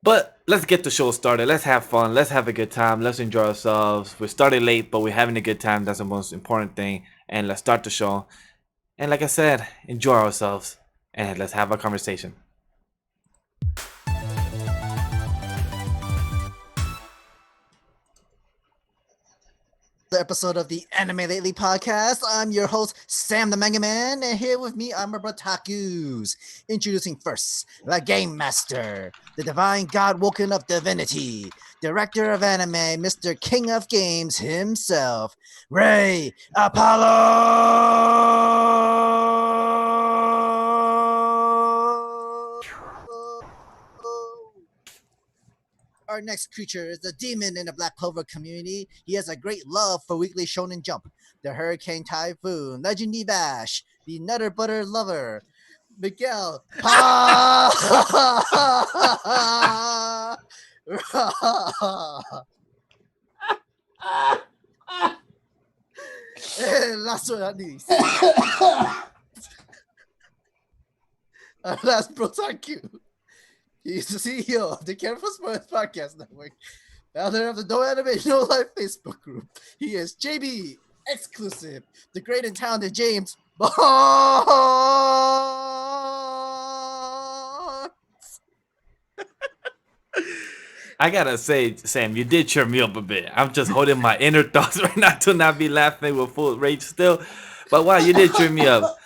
But let's get the show started. Let's have fun. Let's have a good time. Let's enjoy ourselves. We started late, but we're having a good time. That's the most important thing. And let's start the show. And like I said, enjoy ourselves and let's have a conversation. The episode of the Anime Lately podcast. I'm your host, Sam the Manga Man, and here with me are my Bratakus. Introducing first, the Game Master, the divine god woken of divinity, director of anime, Mr. King of Games himself, Ray Apollo! Our next creature is a demon in the Black Clover community. He has a great love for Weekly Shonen Jump, the Hurricane Typhoon, Legendy Bash, the Nutter Butter Lover, Miguel. And last but not least, our last Brotaku. He's the CEO of the Careful Sports Podcast Network, founder of the No Anime No Life Facebook group. He is JB exclusive, the great and talented James Barnes. I gotta say, Sam, you did cheer me up a bit. I'm just holding my inner thoughts right now to not be laughing with full rage still. But wow, you did cheer me up.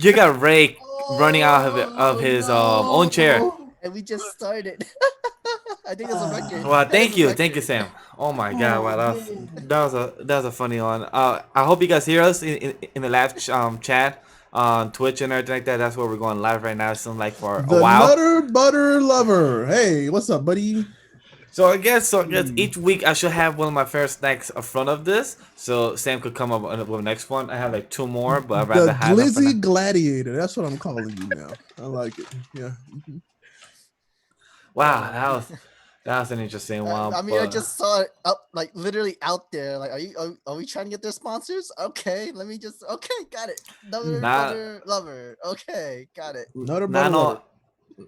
You got Ray running out of his own chair. And we just started. I think it's a record. Well, thank you, Sam. Oh my God, wow, that was a funny one. I hope you guys hear us in the live chat on Twitch and everything like that. That's where we're going live right now. It seems like for a while. The Nutter Butter Lover. Hey, what's up, buddy? So I guess each week I should have one of my favorite snacks in front of this, so Sam could come up with the next one. I have like two more, but I'd rather The have them for Glizzy now. Gladiator. That's what I'm calling you now. I like it. Yeah. Wow, that was an interesting one. I mean, I just saw it up, like literally out there. Like, are we trying to get their sponsors? Okay, got it. Nutter Butter Lover. Okay, got it. Nutter Butter Lover.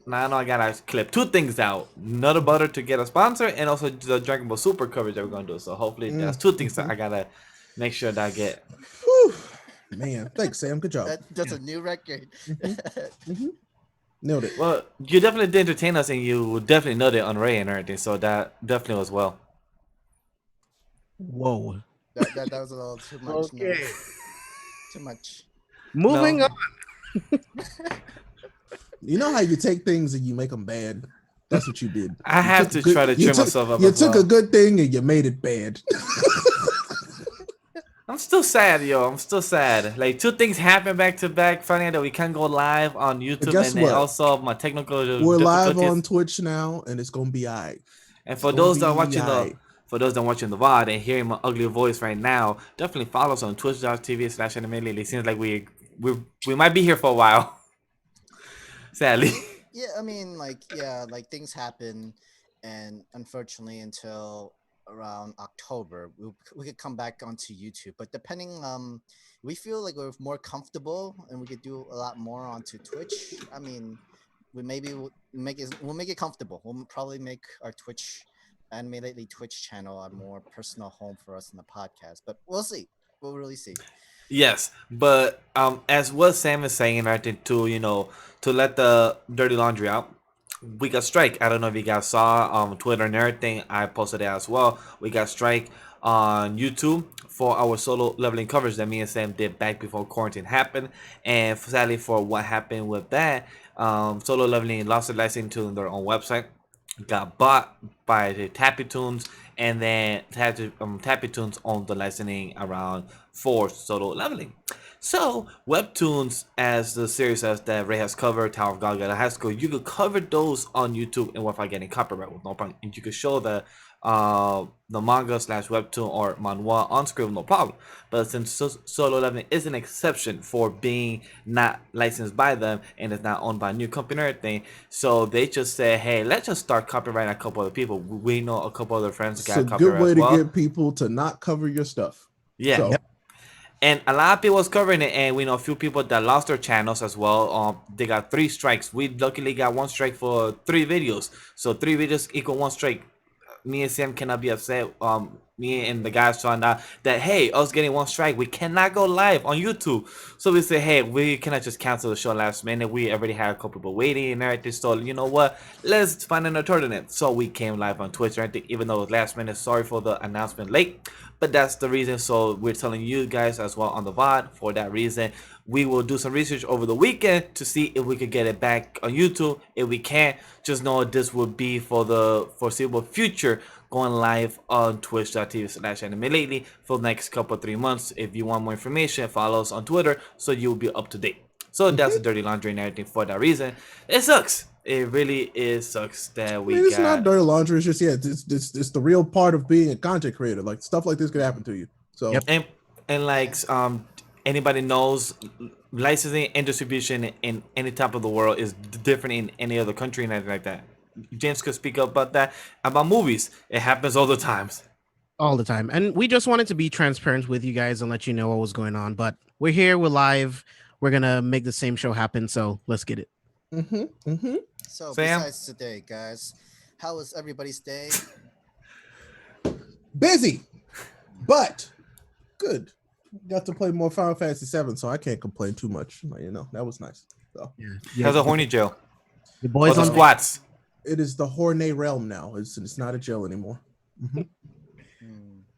Now I gotta clip two things out: Nutter Butter to get a sponsor, and also the Dragon Ball Super coverage that we're gonna do. So hopefully, that's two things that I gotta make sure that I get. Whew. Man, thanks, Sam. Good job. That's a new record. Nailed it. Well, you definitely did entertain us, and you definitely know it on Ray and everything. So that definitely was well. Whoa. That was a little too much. Okay. No. Too much. Moving on. You know how you take things and you make them bad? That's what you did. I have to try to cheer myself up. You took a good thing and you made it bad. I'm still sad, yo. I'm still sad. Like, two things happen back to back. Finding out that we can't go live on YouTube, guess and then what? also my technical We're live difficulties. on Twitch now, and it's gonna be alright. And for those that are watching the VOD and hearing my ugly voice right now, definitely follow us on twitch.tv/anime. It seems like we might be here for a while. Sadly. Yeah, I mean, like things happen, and unfortunately, until around October, we could come back onto YouTube. But depending, we feel like we're more comfortable, and we could do a lot more onto Twitch. I mean, we'll make it comfortable. We'll probably make our Anime Lately Twitch channel a more personal home for us in the podcast. But we'll see. We'll really see. Yes, but as what Sam is saying, I think to let the dirty laundry out, we got strike. I don't know if you guys saw on Twitter and everything. I posted it as well. We got strike on YouTube for our solo leveling coverage that me and Sam did back before quarantine happened. And sadly, for what happened with that, solo leveling lost their license to their own website, got bought by the Tappy Tunes, and then Tappy Tunes owned the licensing around for solo leveling. So Webtoons, as the series that Ray has covered, Tower of God, High School, you could cover those on YouTube and without getting copyright with no problem. And you could show the manga/webtoon or manhwa on screen with no problem. But since solo leveling is an exception for being not licensed by them and it's not owned by a new company or anything, so they just say, hey, let's just start copyrighting a couple other people. We know a couple other friends got copyright. It's a good way to get people to not cover your stuff. Yeah. So. And a lot of people was covering it, and we know a few people that lost their channels as well. They got 3 strikes. We luckily got 1 strike for 3 videos, so 3 videos equal 1 strike. Me and Sam cannot be upset. Me and the guys found out that hey, us getting 1 strike, we cannot go live on YouTube. So we say, hey, we cannot just cancel the show last minute. We already had a couple people waiting and everything. So you know what? Let's find an alternate. So we came live on Twitch and everything, even though it was last minute. Sorry for the announcement late, but that's the reason. So we're telling you guys as well on the VOD for that reason. We will do some research over the weekend to see if we could get it back on YouTube. If we can't, just know this will be for the foreseeable future going live on twitch.tv/anime lately for the next couple 3 months. If you want more information, follow us on Twitter so you'll be up to date. So that's the dirty laundry and everything for that reason. It sucks. It really sucks that we It's got not dirty laundry. It's just it's the real part of being a content creator. Like stuff like this could happen to you. So and like anybody knows licensing and distribution in any type of the world is different in any other country and anything like that. James could speak up about that. About movies, it happens all the times. All the time. And we just wanted to be transparent with you guys and let you know what was going on. But we're here, we're live, we're gonna make the same show happen. So let's get it. So Sam? besides today, guys, how was everybody's day? busy, but good. Got to play more Final Fantasy 7, so I can't complain too much. You know, that was nice. So How's a horny jail? The boys the on squats. it is the Hornet realm now. It's not a jail anymore.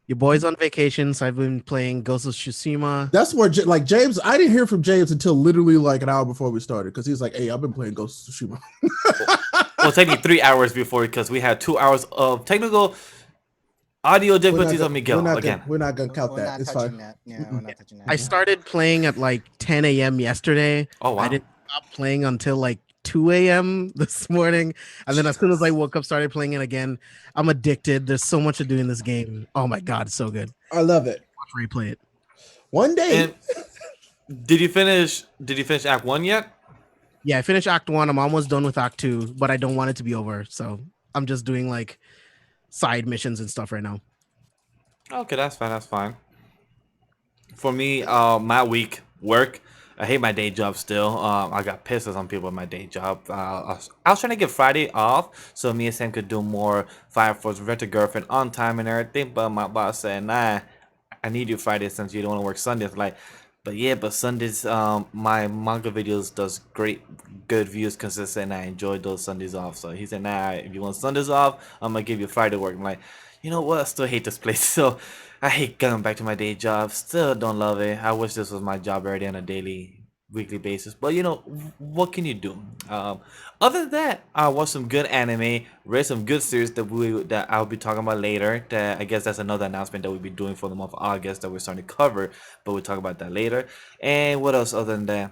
Your boy's on vacation, so I've been playing Ghost of Tsushima. That's where like James. I didn't hear from James until literally like an hour before we started because he's like, "Hey, I've been playing Ghost of Tsushima." Well, technically 3 hours before because we had 2 hours of technical audio difficulties on Miguel again. We're not gonna count We're that. not It's touching fine. that. Yeah, we're not touching that. I started playing at like 10 a.m. yesterday. Oh wow. I didn't stop playing until like 2 a.m. this morning. And then as soon as I woke up, started playing it again. I'm addicted. There's so much to do in this game. Oh my God, it's so good. I love it. Watch replay it. One day. And did you finish Act 1 yet? Yeah, I finished Act 1. I'm almost done with Act 2, but I don't want it to be over. So I'm just doing like side missions and stuff right now. Okay, that's fine. That's fine. For me, my week work. I hate my day job still. I got pissed at some people at my day job. I was trying to get Friday off so me and Sam could do more Fire Force Rent a Girlfriend on time and everything. But my boss said, "Nah, I need you Friday since you don't want to work Sundays." Like, but Sundays, my manga videos does good views consistent. And I enjoy those Sundays off. So he said, "Nah, if you want Sundays off, I'm gonna give you Friday work." I'm like, you know what? I still hate this place. So I hate going back to my day job. Still don't love it. I wish this was my job already on a weekly basis. But you know, what can you do? Other than that, I watched some good anime, read some good series that I'll be talking about later. That I guess that's another announcement that we'll be doing for the month of August that we're starting to cover. But we'll talk about that later. And what else other than that?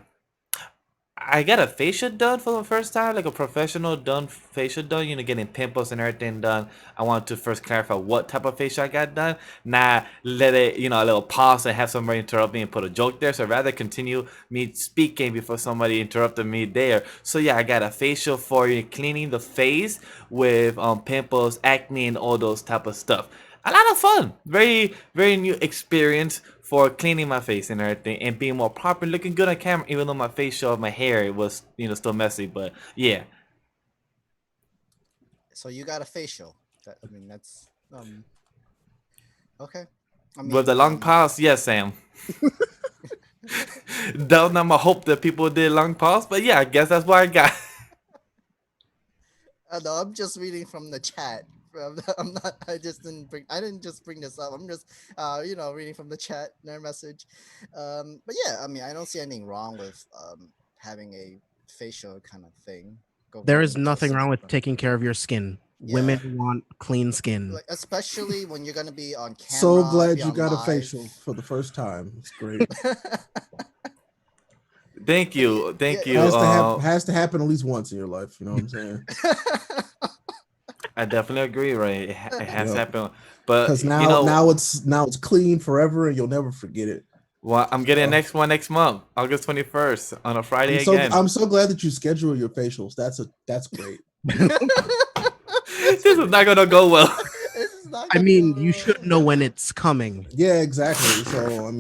I got a facial done for the first time, like a professional done facial done, getting pimples and everything done. I want to first clarify what type of facial I got done. Not let it, a little pause and have somebody interrupt me and put a joke there. So I'd rather continue me speaking before somebody interrupted me there. So yeah, I got a facial for cleaning the face with pimples, acne, and all those type of stuff. A lot of fun. Very, very new experience for cleaning my face and everything and being more proper, looking good on camera, even though my facial, my hair was, still messy. But yeah. So you got a facial. That's okay. With the long pause, yes, Sam. That was not my hope that people did long pause, but yeah, I guess that's what I got. No, I'm just reading from the chat. I'm not. I didn't just bring this up. I'm just, reading from the chat, their message. But yeah, I don't see anything wrong with having a facial kind of thing. There is nothing wrong with taking care of your skin. Yeah. Women want clean skin, like, especially when you're gonna be on camera. So glad you got live. A facial for the first time. It's great. Thank you. Has to happen at least once in your life. You know what I'm saying? I definitely agree, right? It has happened, but because now it's clean forever, and you'll never forget it. Well, I'm getting next one next month, August 21st, on a Friday again. I'm so glad that you schedule your facials. That's great. This is not gonna go well. You should know when it's coming. Yeah, exactly. So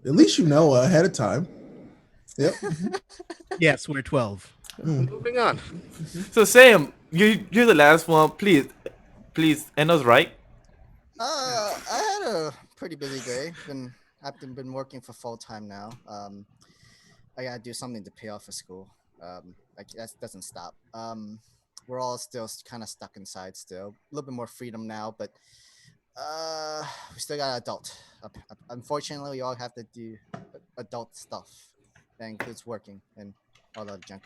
At least you know ahead of time. Yep. Yes, we're 12. Mm. Moving on. So Sam, you're the last one. Please end us right. I had a pretty busy day. Been working for full time now. I gotta do something to pay off for school. Like that doesn't stop. We're all still kind of stuck inside still. A little bit more freedom now, but we still got adult. Unfortunately, we all have to do adult stuff. That includes working and all that junk.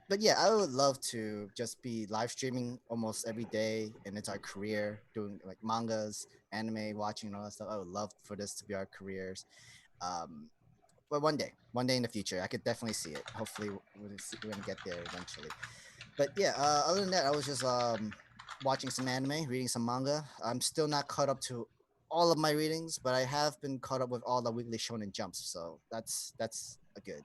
But yeah, I would love to just be live streaming almost every day, and it's our career doing like mangas, anime, watching, and all that stuff. I would love for this to be our careers. Um, but one day in the future, I could definitely see it. Hopefully, we're gonna get there eventually. But yeah, other than that, I was just watching some anime, reading some manga. I'm still not caught up to all of my readings, but I have been caught up with all the weekly shonen jumps. So that's a good.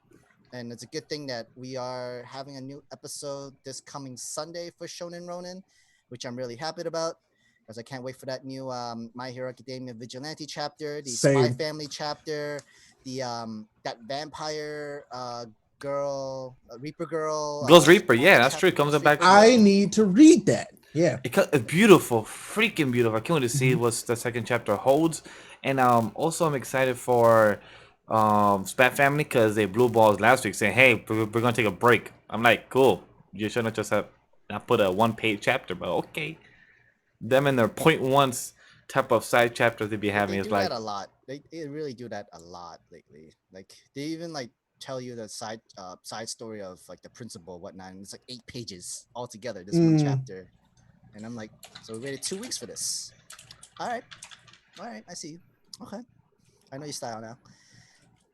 And it's a good thing that we are having a new episode this coming Sunday for Shonen Ronin, which I'm really happy about because I can't wait for that new My Hero Academia Vigilante chapter, the Spy Same. Family chapter, the that vampire girl, Reaper girl, Ghost Reaper, yeah, that's chapter, true. It comes Ghost back. Reaper. I need to read that. Yeah. It's beautiful, freaking beautiful. I can't wait to see what the second chapter holds. And also I'm excited for Spat Family because they blew balls last week saying, "Hey, we're gonna take a break." I'm like, "Cool. You shouldn't just have not put a 1 page chapter, but okay." Them and their point ones type of side chapters they be having They is do like, that a lot. They really do that a lot lately. Like they even like tell you the side story of like the principal whatnot, and it's like 8 pages altogether. This one chapter, and I'm like, so we waited 2 weeks for this. All right, I see you. Okay, I know your style now.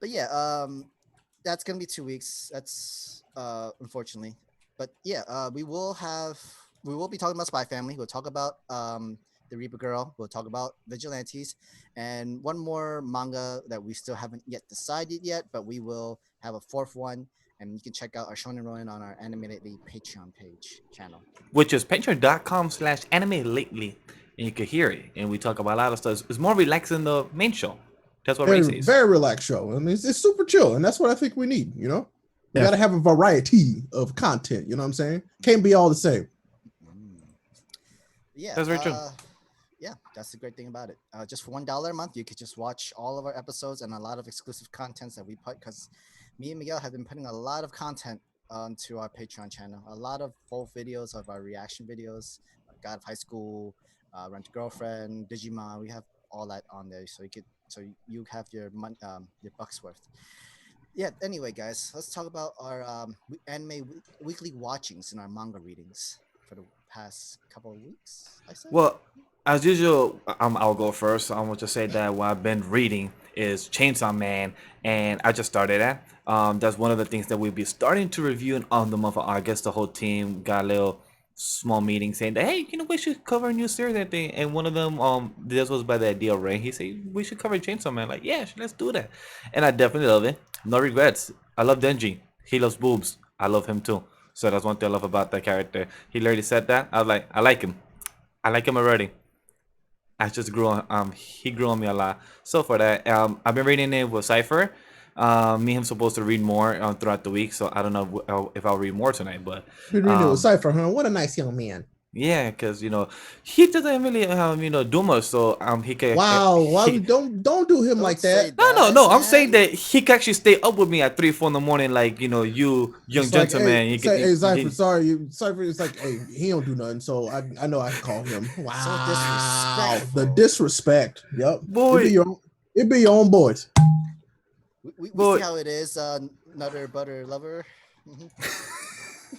But yeah, that's gonna be 2 weeks. That's unfortunately, but yeah, we will be talking about Spy Family. We'll talk about the Reaper Girl. We'll talk about Vigilantes, and one more manga that we still haven't yet decided yet, but we will have a fourth one. And you can check out our Shonen Ronin on our Anime Lately Patreon page channel. which is patreon.com/anime lately, and you can hear it. And we talk about a lot of stuff. It's more relaxed than the main show. That's what Ray Very, says. very relaxed show. I mean, it's super chill, and that's what I think we need. You know, we Yeah. got to have a variety of content. You know what I'm saying? Can't be all the same. Yeah, That's very true. Yeah, that's the great thing about it. Just for $1 a month, you could just watch all of our episodes and a lot of exclusive contents that we put. Because me and Miguel have been putting a lot of content onto our Patreon channel. A lot of full videos of our reaction videos. God of High School, Rent a Girlfriend, Digimon. We have all that on there, so you have your bucks worth. Yeah. Anyway, guys, let's talk about our anime weekly watchings and our manga readings for the past couple of weeks. I said. Well, as usual, I'll go first. I want to say that what I've been reading is Chainsaw Man, and I just started that. That's one of the things that we'll be starting to review on the month of August. The whole team got a little small meeting saying that, hey, we should cover a new series and thing. And one of them, this was by the idea of Ray. He said we should cover Chainsaw Man. Like, yeah, let's do that. And I definitely love it. No regrets. I love Denji. He loves boobs. I love him too. So that's one thing I love about that character. He literally said that. I was like, I like him. I like him already. I just grew on he grew on me a lot. So for that, I've been reading it with Cypher. Me and him supposed to read more throughout the week, so I don't know if I'll read more tonight. But Been reading it with Cypher, huh? What a nice young man. yeah, because he doesn't really do much, so he can. Wow, why don't do him like that? No. I'm saying that he can actually stay up with me at 3, 4 in the morning, like you young It's like, gentleman. hey, hey Cypher, sorry, Cypher. It's like, hey, he don't do nothing, so I know I can call him. Wow, disrespectful. the disrespect. Yep, Boy. it be your own boys. We see how it is, Nutter Butter Lover.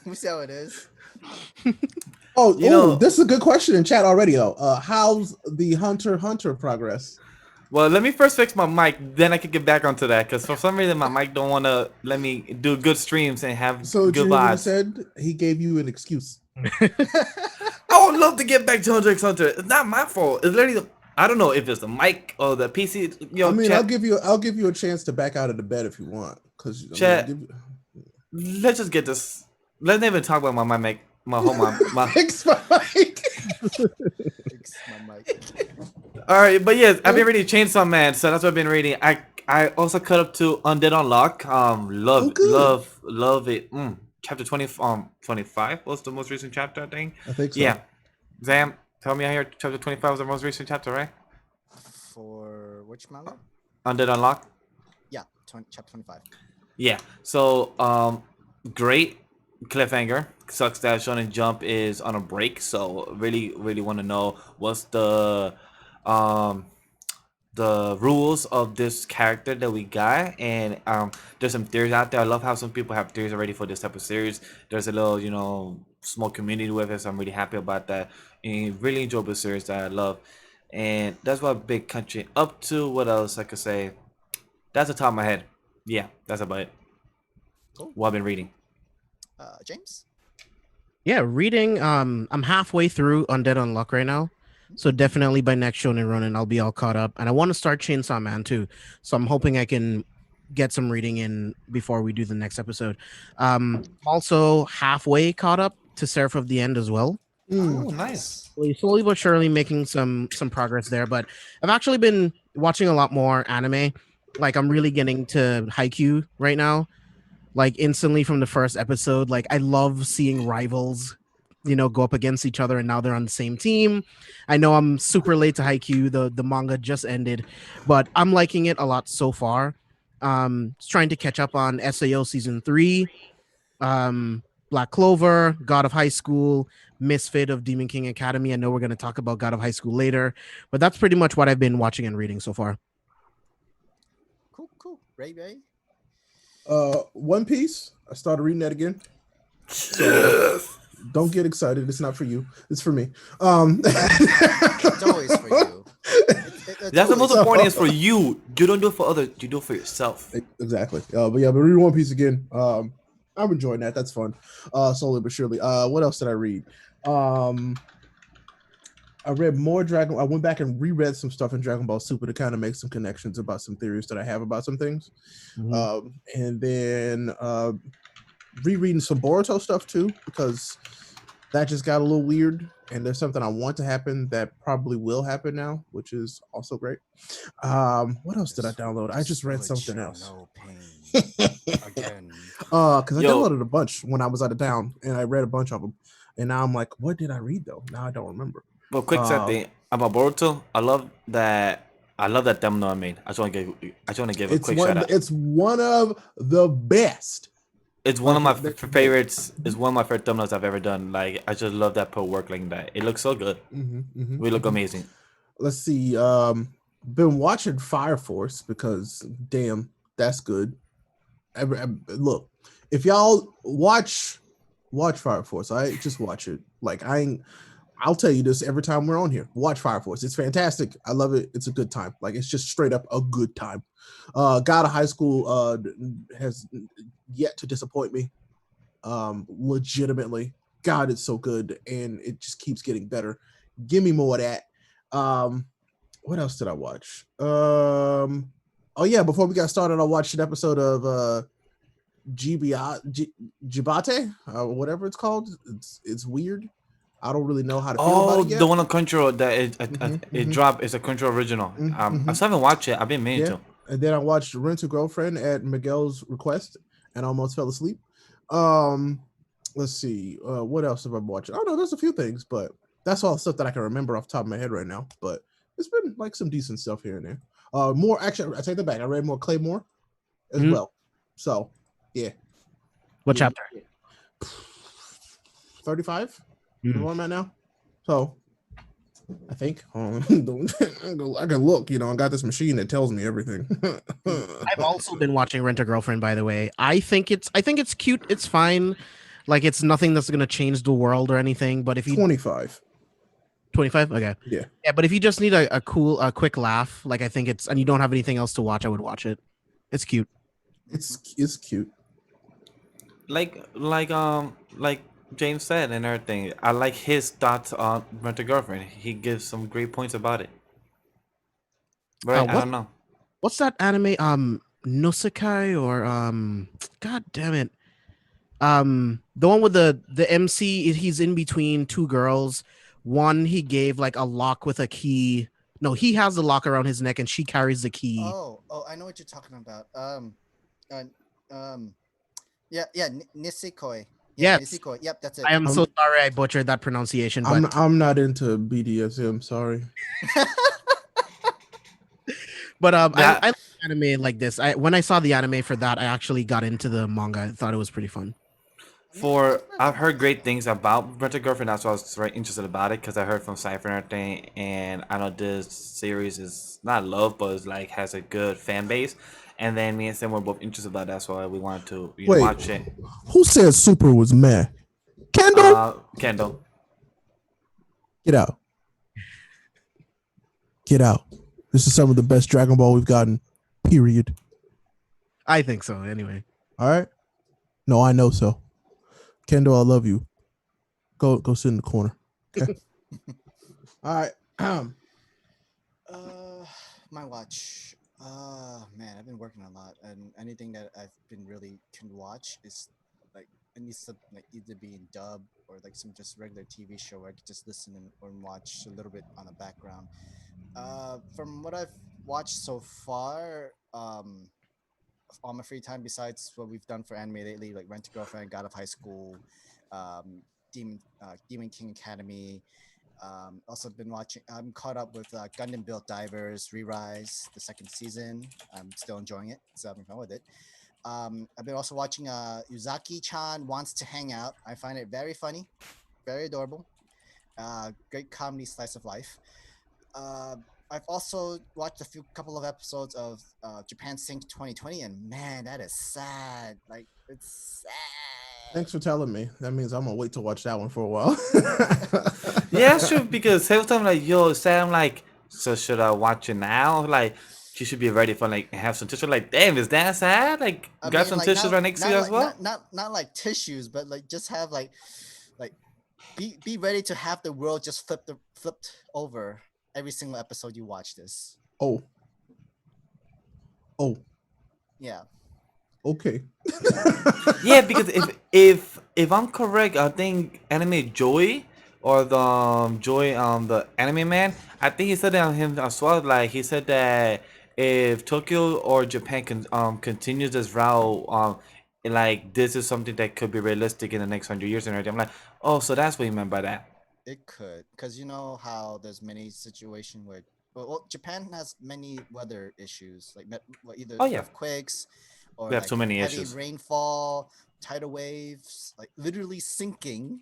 We see how it is. Oh, this is a good question in chat already though. How's the Hunter x Hunter progress? Well, let me first fix my mic, then I can get back onto that. Because for some reason, my mic don't want to let me do good streams and have good vibes. He said he gave you an excuse. I would love to get back to Hunter x Hunter. It's not my fault. It's literally I don't know if it's the mic or the PC. I mean, chat. I'll give you a chance to back out of the bed if you want. Because let's just get this. Let's not even talk about my mic. My whole my. Fix my mic. Fix my mic. All right, but yes, I've been reading Chainsaw Man, so that's what I've been reading. I also cut up to Undead Unlock. Oh, good. Love it. Chapter 25 was the most recent chapter, I think. I think so. Yeah, Zam, tell me I heard chapter 25 was the most recent chapter, right? For which manga? Undead Unlock. Yeah, chapter 25. Yeah. So great cliffhanger. Sucks that Shonen Jump is on a break. So really want to know what's um the rules of this character that we got. And there's some theories out there. I love how some people have theories already for this type of series. There's a little small community with it. So I'm really happy about that. And really enjoyable series that I love. And that's what Big Country up to. What else I could say? That's the top of my head. Yeah, that's about it. Cool. What I've been reading. James? Yeah, reading. I'm halfway through Undead Unluck right now, so definitely by next Shonen Ronin I'll be all caught up, and I want to start Chainsaw Man too. So I'm hoping I can get some reading in before we do the next episode. Also halfway caught up to Seraph of the End as well. Oh, nice. Slowly but surely making some progress there, but I've actually been watching a lot more anime. Like I'm really getting to Haikyu right now. Like instantly from the first episode, like I love seeing rivals, go up against each other, and now they're on the same team. I know I'm super late to Haikyu. The manga just ended, but I'm liking it a lot so far. Trying to catch up on SAO season 3, Black Clover, God of High School, Misfit of Demon King Academy. I know we're going to talk about God of High School later, but that's pretty much what I've been watching and reading so far. Cool. Ray. One Piece. I started reading that again. So don't get excited. It's not for you. It's for me. It's always for you. That's the most important is for you. You don't do it for others. You do it for yourself. Exactly. But reading One Piece again. I'm enjoying that. That's fun. Slowly but surely. What else did I read? I read more Dragon. I went back and reread some stuff in Dragon Ball Super to kind of make some connections about some theories that I have about some things. Mhm. And then rereading some Boruto stuff too, because that just got a little weird. And there's something I want to happen that probably will happen now, which is also great. What else did I download? I just read something else. No pain. Again. Because I downloaded a bunch when I was out of town, and I read a bunch of them. And now I'm like, what did I read though? Now I don't remember. But quick side thing about Boruto, I love that thumbnail I made. I just want to give a quick shout out. It's one of the best. It's one of my favorites. It's one of my favorite thumbnails I've ever done. Like I just love that put work like that. It looks so good. We look amazing. Let's see. Been watching Fire Force because damn, that's good. Look, if y'all watch Fire Force, I just watch it. Like I'll tell you this every time we're on here. Watch Fire Force. It's fantastic. I love it. It's a good time. Like it's just straight up a good time. God of High School has yet to disappoint me. Legitimately. God, it's so good, and it just keeps getting better. Give me more of that. What else did I watch? Oh yeah, before we got started, I watched an episode of Jibate, whatever it's called. It's weird. I don't really know how to feel about it yet. The one on Crunchyroll that it dropped. It's a Crunchyroll original. I still haven't watched it. I've been meaning to. And then I watched Rent a Girlfriend at Miguel's request and almost fell asleep. Let's see. What else have I watched? Oh no, there's a few things, but that's all the stuff that I can remember off the top of my head right now. But it's been like some decent stuff here and there. More actually, I take that back. I read more Claymore as well. So yeah. What chapter? 35. Where I'm at now. So I think I can look. I got this machine that tells me everything. I've also been watching Rent a Girlfriend, by the way. I think it's cute. It's fine. Like it's nothing that's gonna change the world or anything. But if you 25. 25, okay, yeah. But if you just need a quick laugh, like I think it's, and you don't have anything else to watch, I would watch it. It's cute. It's cute. Like James said and everything. I like his thoughts on Rent a Girlfriend. He gives some great points about it. Right? I don't know. What's that anime? Nosekai or God damn it. The one with the MC, he's in between two girls. One he gave like a lock with a key No, he has the lock around his neck, and she carries the key. Oh, I know what you're talking about. Uh, um, yeah, Nisekoi. Yeah, Yes, Nisekoi. Yep, that's I it. am so sorry I butchered that pronunciation, but I'm not into BDSM. Sorry. I That like anime like this. When I saw the anime for that, I actually got into the manga. I thought it was pretty fun. I've heard great things about Rental Girlfriend. That's why I was very interested about it because I heard from Cypher and everything, and I know this series is not loved, but it's like has a good fan base. And then me and Sam were both interested about it. That's why we wanted to Wait, watch it. who said Super was meh? Kendall, Kendall. get out. Get out. This is some of the best Dragon Ball we've gotten. Period. I think so. Anyway, All right. No, I know so. Kendall, I love you. Go sit in the corner. Okay. All right. My watch. Man, I've been working a lot, and anything that I've been really can watch is like it needs to like either be in dub or like some just regular TV show where I could just listen or watch a little bit on the background. From what I've watched so far, on my free time, besides what we've done for anime lately, like Rent a Girlfriend, God of High School, Demon King Academy. Also been watching. I'm caught up with Gundam Built Divers Re-Rise, the second season. I'm still enjoying it, so I'm fun with it. I've been also watching Uzaki-chan Wants to Hang Out. I find it very funny, very adorable. Great comedy slice of life. I've also watched a couple of episodes of Japan Sync 2020, and man, that is sad. Like it's sad. Thanks for telling me. That means I'm gonna wait to watch that one for a while. Yeah, it's true because every time like yo Sam like so should I watch it now? Like you should be ready for like have some tissue. Like damn, is that sad? Like I grab mean, some like tissues right next to you as well. not like tissues, but like just have like be ready to have the world just flipped over every single episode you watch this. oh. Yeah. Okay. Yeah, because if I'm correct, I think anime Joy or the Joy the anime man, I think he said that on him as well. Like he said that if Tokyo or Japan continues this route, like this is something that could be realistic in the next 100 years and everything. I'm like, oh, so that's what you meant by that. It could, because you know how there's many situation where well, Japan has many weather issues, like either Oh yeah, earthquakes or we have like so many heavy issues. rainfall, tidal waves, like literally sinking.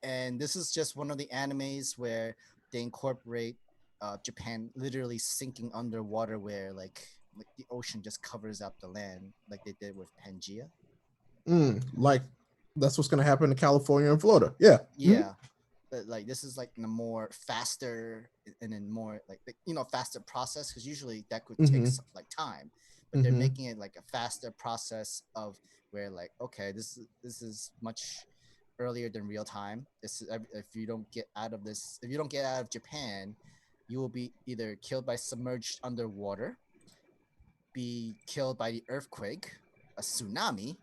And this is just one of the animes where they incorporate Japan literally sinking underwater, where like the ocean just covers up the land, like they did with Pangea. Like that's what's gonna happen in California and Florida. Yeah. Yeah. But like this is like in a more faster and then more like faster process, because usually that could take Mhm. some, like time, but they're Mhm. making it like a faster process of where like okay, this is much earlier than real time. This is, if you don't get out of this, if you don't get out of Japan, you will be either killed by submerged underwater, be killed by the earthquake, a tsunami,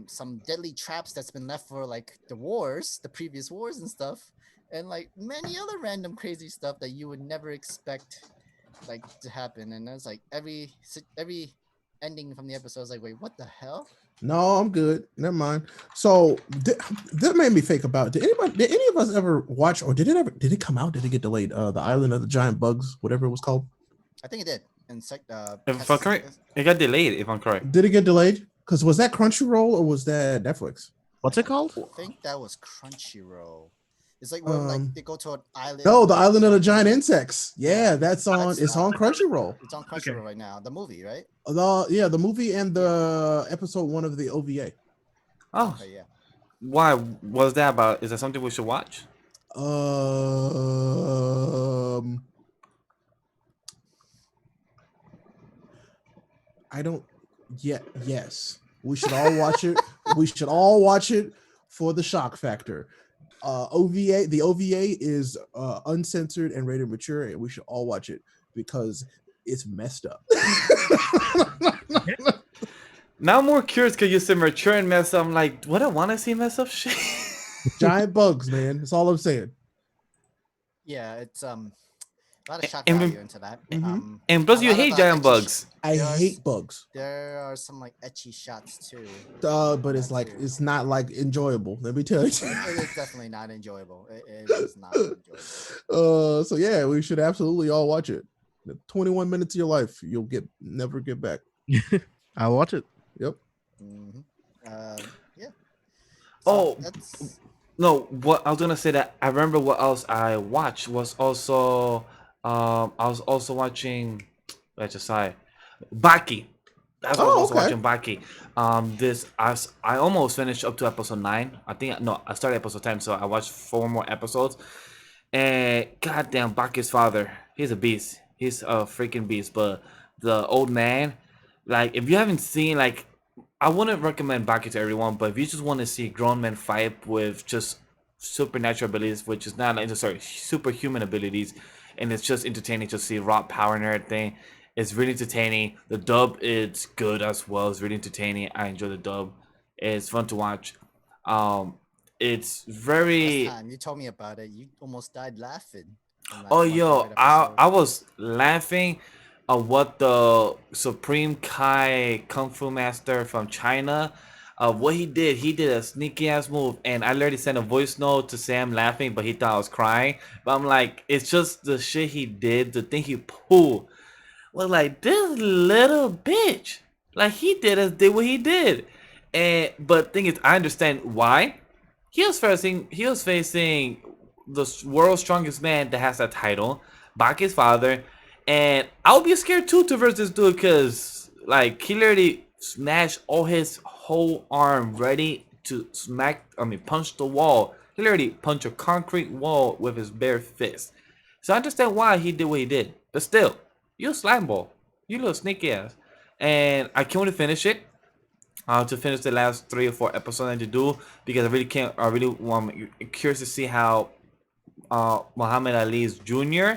some deadly traps that's been left for like the previous wars and stuff, and like many other random crazy stuff that you would never expect like to happen. And it's like every ending from the episode is like, wait, what the hell? No, I'm good. Never mind. So that made me think about. Did any of us ever watch, or did it come out? Did it get delayed? The Island of the Giant Bugs, whatever it was called. I think it did. And If I'm correct, it got delayed. If I'm correct. Did it get delayed? Because was that Crunchyroll or was that Netflix? what's it called? I think that was Crunchyroll. It's like when like they go to an island. No, the Island of the Giant Insects. Yeah, Yeah, that's on. It's on Crunchyroll. It's on Crunchyroll right now. The movie, right? The movie and the episode 1 of the OVA. Oh, Okay, yeah. why was that about? Is that something we should watch? I don't. Yes, we should all watch it. We should all watch it for the shock factor. OVA. The OVA is uncensored and rated mature, and we should all watch it because it's messed up. Now I'm more curious because you said mature and mess up. I'm like, what I want to see mess up shit. Giant bugs, man. That's all I'm saying. Yeah, it's a lot of shock And value into that. Mhm. and plus A you lot of hate giant ecchi bugs. I there are hate bugs. there are some like etchy shots too. But it's That like too. it's not like enjoyable. Let me tell you. It is definitely not enjoyable. It is not enjoyable. So yeah, we should absolutely all watch it. 21 minutes of your life you'll never get back. I'll watch it. Yep. Hmm Yeah. So Oh that's no, what I was gonna say that I remember what else I watched was also I was also watching let's just say Baki. That's what I was Oh, also okay. watching Baki. This I almost finished up to episode 9. I think no, I started episode 10, so I watched 4 more episodes. And goddamn, Baki's father, he's a beast. He's a freaking beast. But the old man, like, if you haven't seen, like, I wouldn't recommend Baki to everyone. But if you just want to see grown men fight with just supernatural abilities, which is not, like, sorry, superhuman abilities, and it's just entertaining to see raw power and everything. It's really entertaining. The dub is good as well. It's really entertaining. I enjoy the dub. It's fun to watch. Um, it's last very time you told me about it. You almost died laughing in that Oh, one yo, part I episode. I was laughing at what the Supreme Kai Kung Fu Master from China, what he did. He did a sneaky ass move, and I literally sent a voice note to Sam laughing, but he thought I was crying. But I'm like, it's just the shit he did, the thing he pulled was like this little bitch. Like did what he did, and but thing is, I understand why. He was facing the world's strongest man that has that title, Baki's father, and I would be scared too to verse this dude because like he literally smashed all his whole arm ready to punch the wall. He literally punched a concrete wall with his bare fist. So I understand why he did what he did, but still, you a slime ball, you little sneaky ass, and I can't wait to finish it to finish the last 3 or 4 episodes I need to do because I really can't. I really want curious to see how Muhammad Ali's Jr.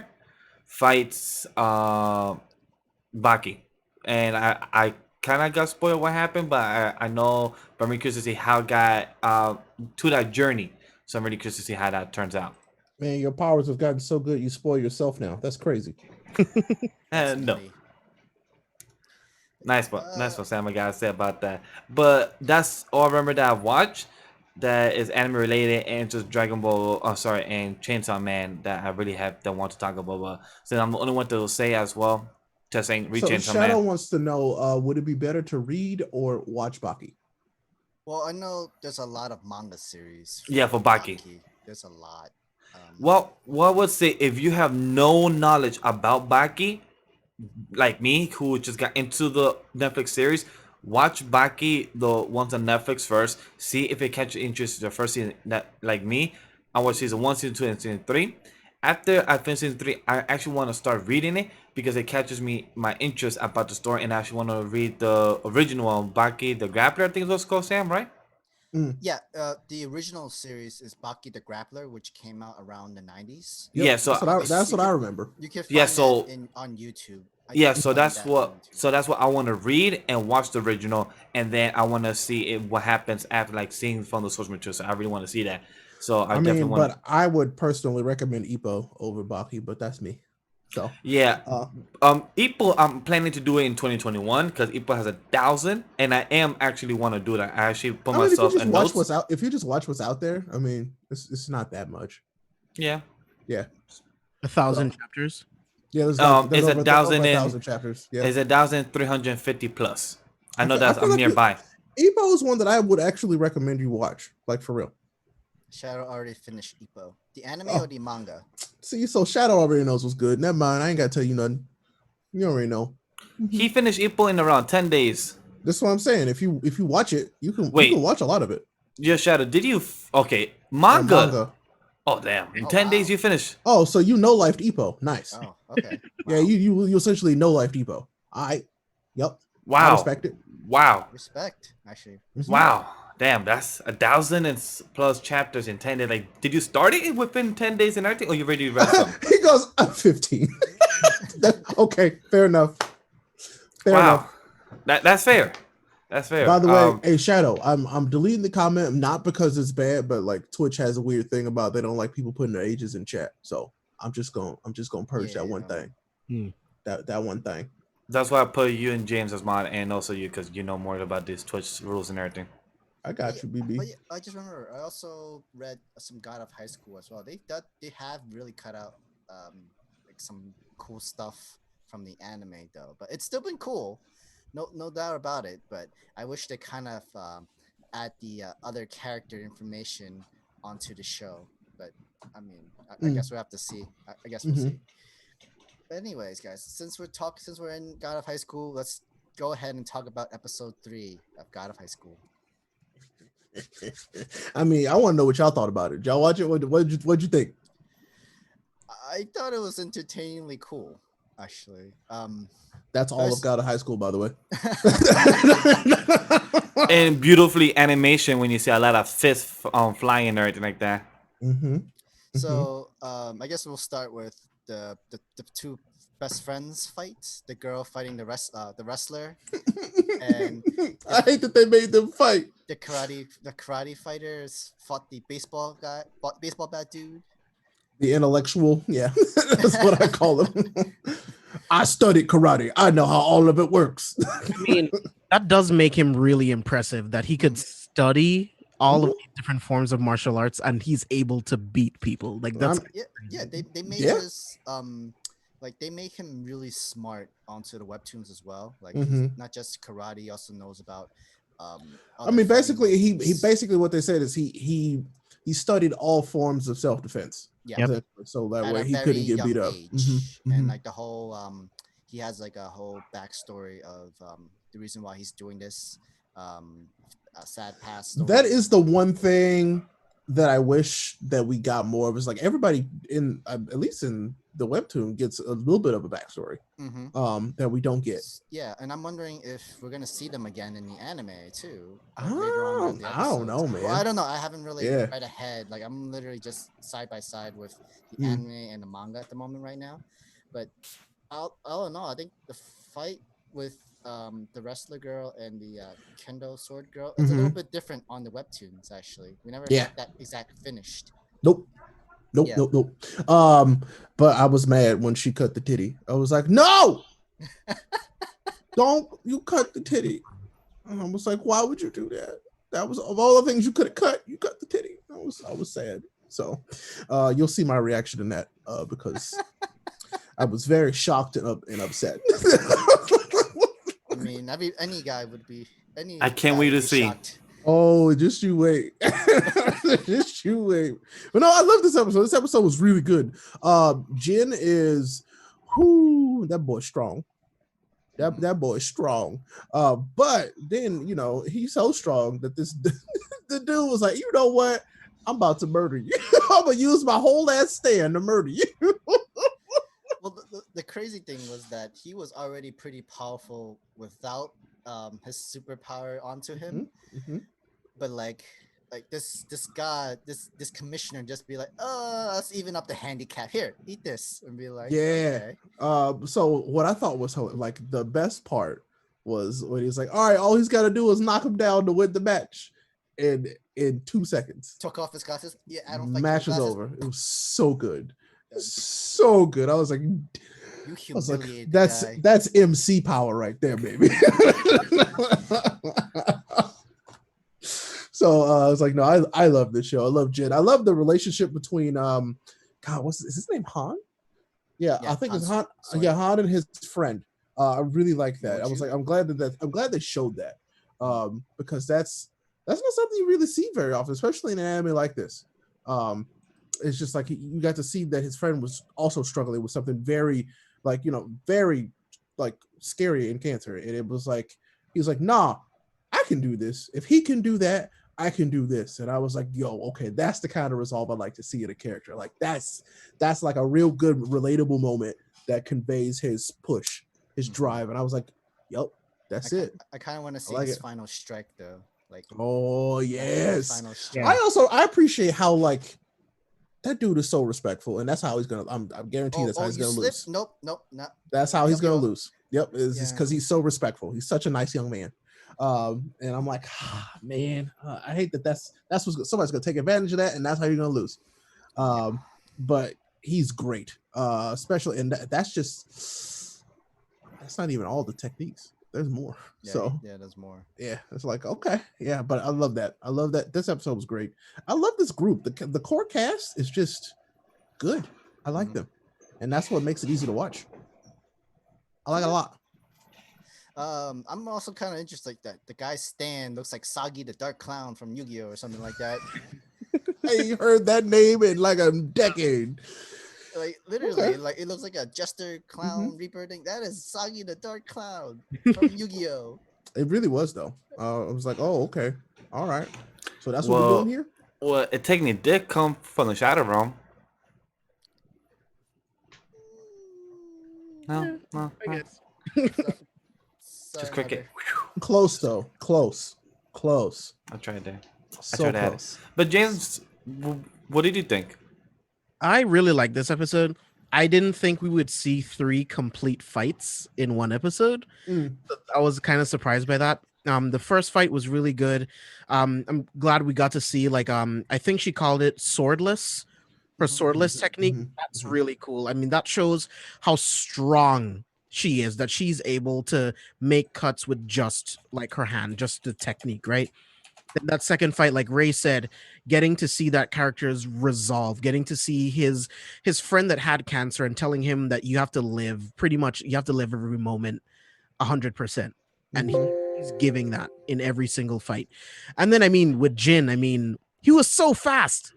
fights Baki, and I kind of got spoiled what happened, but I know. But I'm really curious to see how it got to that journey. So I'm really curious to see how that turns out. Man, your powers have gotten so good you spoil yourself now. That's crazy. That's No, nutty. nice what Sam gotta say about that. But that's all I remember that I've watched that is anime related and just Dragon Ball. Sorry, and Chainsaw Man that I really have don't want to talk about. But since I'm the only one to say as well, just saying read So Chainsaw Shadow Man. wants to know, would it be better to read or watch Baki? Well, I know there's a lot of manga series. Yeah, for Baki. There's a lot. Well, what I would say if you have no knowledge about Baki, like me, who just got into the Netflix series, watch Baki, the ones on Netflix first. See if it catches your interest. The first season, that like me, I watched season 1, season 2, and season 3. After I finish season 3, I actually want to start reading it because it catches my interest about the story, and I actually want to read the original one, Baki the Grappler. I think it was called, Sam, right? Yeah, the original series is Baki the Grappler, which came out around the 90s. Yep, Yeah. So that's what I remember. You can find Yeah, so- that on YouTube. yeah, You so can find that's that on what YouTube. so that's what I want to read and watch the original, and then I want to see what happens after like seeing from the source material. So I really want to see that. So I definitely mean, want. but I would personally recommend Ippo over Baki, but that's me. So Yeah. uh, Ippo, I'm planning to do it in 2021 because Ippo has 1,000, and I am actually want to do that. I actually put I mean, if you myself just in watch notes. what's out, if you just watch what's out there, I mean, it's not that much. Yeah. Yeah, 1,000 So- chapters. yeah. There's like It's over 1,000 chapters. Yeah, It's 1,350 plus. I know I that's feel I'm like nearby. Ippo is one that I would actually recommend you watch, like for real. Shadow already finished Ippo. The anime Oh. or the manga? See, so Shadow already knows what's good. Never mind, I ain't gotta tell you nothing. You already know. He finished Ippo in around 10 days. That's what I'm saying. If you watch it, you can Wait. watch a lot of it. Yeah, Shadow, did you? Okay, manga. Oh damn! In Oh, 10 days wow. you finished. Oh, so you know Life Ippo. Nice. Oh, okay. Yeah, Wow. you essentially know Life Depot. Yep. I Wow! respect it. Wow! Respect, actually. Mhm. Wow! Damn, that's 1,000 and plus chapters in 10 days. Like, did you start it within 10 days and everything, or you already read some? He goes, I'm 15. Okay, fair enough. Fair enough. Wow, that's fair. That's fair. By the way, hey Shadow, I'm deleting the comment not because it's bad, but like Twitch has a weird thing about they don't like people putting their ages in chat. So I'm just gonna purge that one Yeah. thing. Hmm. That one thing. That's why I put you and James as mod, and also you because you know more about these Twitch rules and everything. I got you, But BB. yeah, I just remember I also read some God of High School as well. They have really cut out like some cool stuff from the anime though, but it's still been cool, no doubt about it. But I wish they kind of add the other character information onto the show. But I mean, I Mm. guess we'll have to see. I guess we'll Mhm. see. But anyways, guys, since we're in God of High School, let's go ahead and talk about episode 3 of God of High School. I mean, I want to know what y'all thought about it. Did y'all watch it? What'd you think? I thought it was entertainingly cool, actually. That's all of First- God of High School, by the way. And beautifully animation when you see a lot of fists flying and everything like that. Mm-hmm. So I guess we'll start with the two best friends fight. The girl fighting the wrestler, and I hate that they made them fight. the karate fighters fought the baseball bat dude. The intellectual, yeah, that's what I call them. I studied karate. I know how all of it works. I mean, that does make him really impressive that he could study all of these different forms of martial arts and he's able to beat people. Like that's Yeah. They made Yeah. his like they make him really smart onto the webtoons as well. Like Mhm. he's not just karate, he also knows about I other mean, fighting basically, he moves. basically what they said is he studied all forms of self defense. Yeah. Yep. So that at way a he very couldn't get young beat up. age. Mhm, And mhm. like the whole he has like a whole backstory of the reason why he's doing this, a sad past story. That is the one thing that I wish that we got more of. Is like everybody in at least in the webtoon gets a little bit of a backstory that we don't get. Yeah, and I'm wondering if we're gonna see them again in the anime too. Later on in the I don't know, episodes. man. Well, I don't know. I haven't really Yeah. read ahead. Like I'm literally just side by side with the Mm. anime and the manga at the moment right now. But I don't know. I think the fight with the wrestler girl and the kendo sword girl, it's a little bit different on the webtoons. Actually, we never Yeah. had that exact finished. Nope. Yeah. Nope. But I was mad when she cut the titty. I was like, no, don't you cut the titty. And I was like, why would you do that? That was of all the things you could have cut, you cut the titty. I was sad. So you'll see my reaction in that because I was very shocked and upset. I mean, any guy would be. I can't wait to see. Shocked. Oh, just you wait. Just you wait. But no, I love this episode. This episode was really good. Jin is that boy's strong. That boy's strong. But then, he's so strong that the dude was like, you know what? I'm about to murder you. I'm gonna use my whole ass stand to murder you. Well, the crazy thing was that he was already pretty powerful without his superpower onto him. Mm-hmm. But like this guy, this commissioner just be like, let's even up the handicap. Here, eat this, and be like, yeah. Okay. So what I thought was like the best part was when he's like, all right, all he's got to do is knock him down to win the match, and in 2 seconds, Took off his glasses. Yeah, I don't like match is glasses. over. It was so good, so good. I was like, You humiliated that's MC power right there, baby. So I was like, no, I love this show. I love Jin. I love the relationship between God, is his name Han? Yeah, I think it's Han. Sorry. Yeah, Han and his friend. I really like that. I was Moju? like, I'm glad they showed that. Because that's not something you really see very often, especially in an anime like this. It's just like you got to see that his friend was also struggling with something very very like scary in cancer. And it was like, he was like, nah, I can do this. If he can do that, I can do this. And I was like, yo, okay, that's the kind of resolve I like to see in a character. Like that's like a real good relatable moment that conveys his push, his drive. And I was like, yep, that's it. I kind of want to see like his it. final strike though. Like, Oh yes. final strike. I appreciate how like that dude is so respectful, and that's how he's gonna. I'm guaranteed that's how he's gonna lose. Nope, not. That's how he's gonna Yep. lose. Yep, it's just Yeah. because he's so respectful. He's such a nice young man. And I'm like, man, I hate that. That's what somebody's gonna take advantage of that, and that's how you're gonna lose. But he's great. Especially, and that's not even all the techniques. There's more. So there's more. yeah, it's like okay, yeah, but I love that. I love that. This episode was great. I love this group. The core cast is just good. I like them, and that's what makes it easy to watch. I like it a lot. I'm also kind of interested that the guy Stan looks like Sagi the Dark Clown from Yu-Gi-Oh or something like that. I ain't heard that name in like a decade. Like literally, like it looks like a Jester Clown Reaper thing. That is Sagi the Dark Clown from Yu-Gi-Oh. It really was though. I was like, oh, okay, all right. So that's what we're doing here. Well, it technically did come from the Shadow Realm. No. I guess. Just cricket. Close though. Close. I tried that. So close. But James, what did you think? I really like this episode. I didn't think we would see 3 complete fights in one episode. I was kind of surprised by that. The first fight was really good. I'm glad we got to see like I think she called it swordless. Her swordless technique. That's really cool. I mean, that shows how strong she is, that she's able to make cuts with just like her hand, just the technique, right? That second fight, like Ray said, getting to see that character's resolve, getting to see his friend that had cancer and telling him that you have to live, pretty much you have to live every moment 100%. And he's giving that in every single fight. And then I mean with Jin, I mean he was so fast.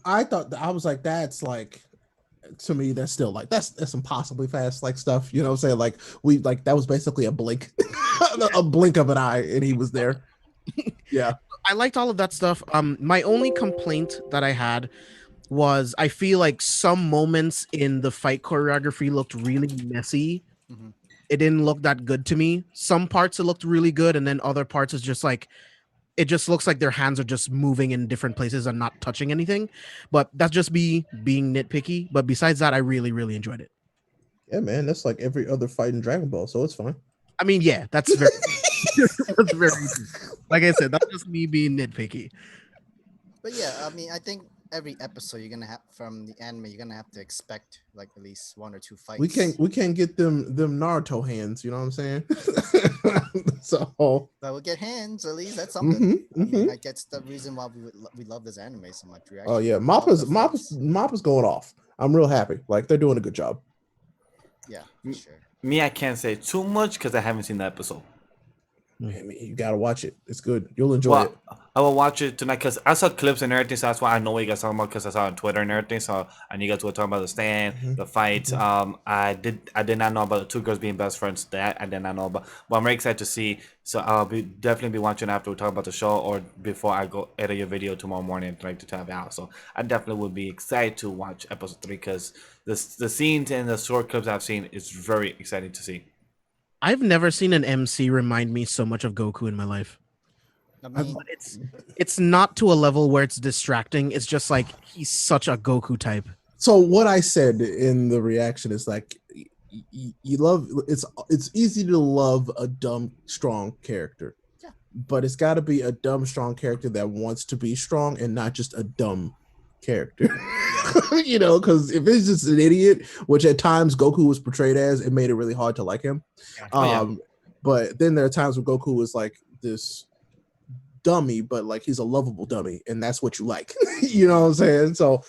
I thought I was like, that's like, to me, that's still like that's impossibly fast, like stuff. You know what I'm saying? Like that was basically a blink, a blink of an eye, and he was there. Yeah. I liked all of that stuff. My only complaint that I had was I feel like some moments in the fight choreography looked really messy. It didn't look that good to me. Some parts it looked really good, and then other parts is just like it just looks like their hands are just moving in different places and not touching anything. But that's just me being nitpicky. But besides that, I really, really enjoyed it. Yeah, man, that's like every other fight in Dragon Ball, so it's fine. I mean, yeah, that's very that's very like I said, that's just me being nitpicky. But yeah, I mean, I think every episode you're gonna have from the anime, you're gonna have to expect like at least 1 or 2 fights. We can't get them Naruto hands, you know what I'm saying? So but we'll get hands at least. That's something. I mean, like that's the reason why we love this anime so much. Oh yeah, Mappa's going off. I'm real happy. Like they're doing a good job. Yeah, for sure. Me, I can't say too much because I haven't seen the episode. I mean, you gotta watch it. It's good. You'll enjoy it. I will watch it tonight because I saw clips and everything, so that's why I know what you guys talking about because I saw it on Twitter and everything. So I knew you guys were talking about the stand, the fights. I did not know about the 2 girls being best friends. That I did not know about. But I'm very excited to see. So I'll definitely be watching after we talk about the show or before I go edit your video tomorrow morning like to tap out. So I definitely would be excited to watch episode 3 because the scenes and the short clips I've seen is very exciting to see. I've never seen an MC remind me so much of Goku in my life. I mean, but it's not to a level where it's distracting. It's just like he's such a Goku type. So what I said in the reaction is like you love it's easy to love a dumb strong character. Yeah. But it's got to be a dumb strong character that wants to be strong and not just a dumb character. You know, because if it's just an idiot, which at times Goku was portrayed as, it made it really hard to like him. But then there are times where Goku was like this dummy, but like he's a lovable dummy, and that's what you like. You know what I'm saying? So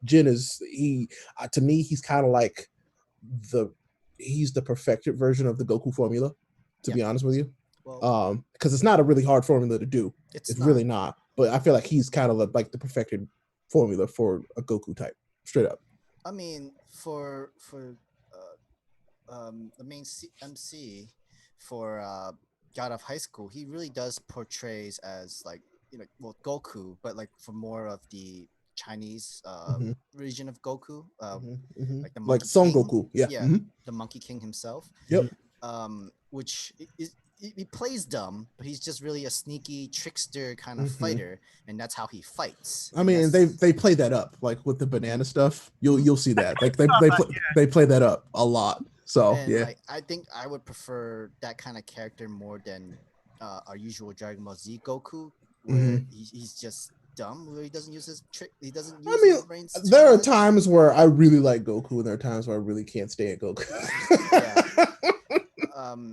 Jin is to me he's kind of like he's the perfected version of the Goku formula, to be honest with you. Well, because it's not a really hard formula to do. It's really not. But I feel like he's kind of like the perfected formula for a Goku type, straight up. I mean, for the main MC for God of High School, he really does portrays as like Goku, but like for more of the Chinese region of Goku, like the Monkey like Son King. Goku, yeah, the Monkey King himself. Yep. Which is. He plays dumb, but he's just really a sneaky trickster kind of fighter, and that's how he fights. I mean, they play that up, like with the banana stuff. You'll see that, like they play that up a lot. So yeah, I think I would prefer that kind of character more than our usual Dragon Ball Z Goku, where he's just dumb where he doesn't use his trick. He doesn't I use mean, his brains too there are much. times where I really like Goku, and there are times where I really can't stand Goku. Yeah.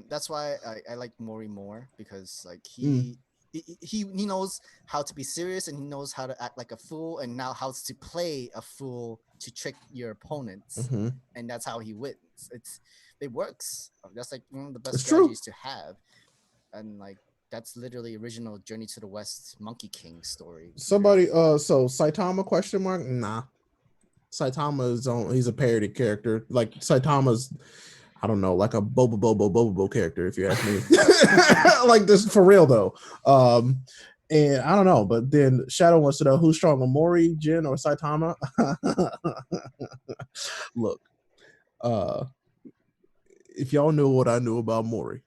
That's why I like Mori more because like Mm. he knows how to be serious and he knows how to act like a fool and now how to play a fool to trick your opponents, Hmm. and that's how he wins. It works. That's like one of the best It's true. strategies to have, and like that's literally original Journey to the West Monkey King story. Somebody, Literally. so Saitama question mark? Nah, Saitama is on. He's a parody character. Like Saitama's, I don't know, like a Bobo character, if you ask me. Like this for real though. Um, and I don't know, but then Shadow wants to know who's stronger, Mori, Jin, or Saitama. Look, uh, if y'all knew what I knew about Mori,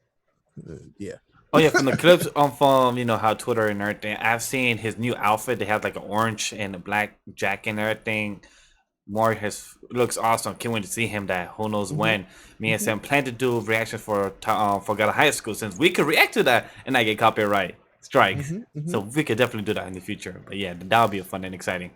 yeah. Oh yeah, from the clips on from how Twitter and everything, I've seen his new outfit. They have like an orange and a black jacket and everything. More has looks awesome. Can't wait to see him. That who knows Mhm. when. Me and Sam plan to do reactions for God of High School since we could react to that and not get copyright strikes. So we could definitely do that in the future. But yeah, that would be fun and exciting.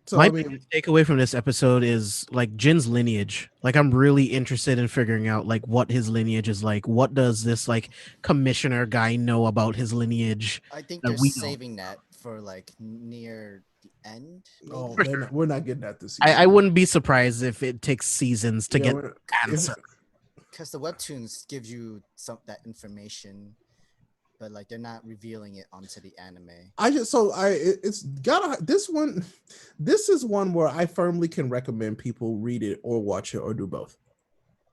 So My I mean, biggest takeaway from this episode is like Jin's lineage. Like I'm really interested in figuring out like what his lineage is like. What does this like commissioner guy know about his lineage I think that they're we don't? saving that for like near the end, oh, maybe. we're not getting that this season. I wouldn't be surprised if it takes seasons to Yeah, get we're- answer. Because the webtoons give you some that information, but like they're not revealing it onto the anime. It's gotta this one. This is one where I firmly can recommend people read it or watch it or do both.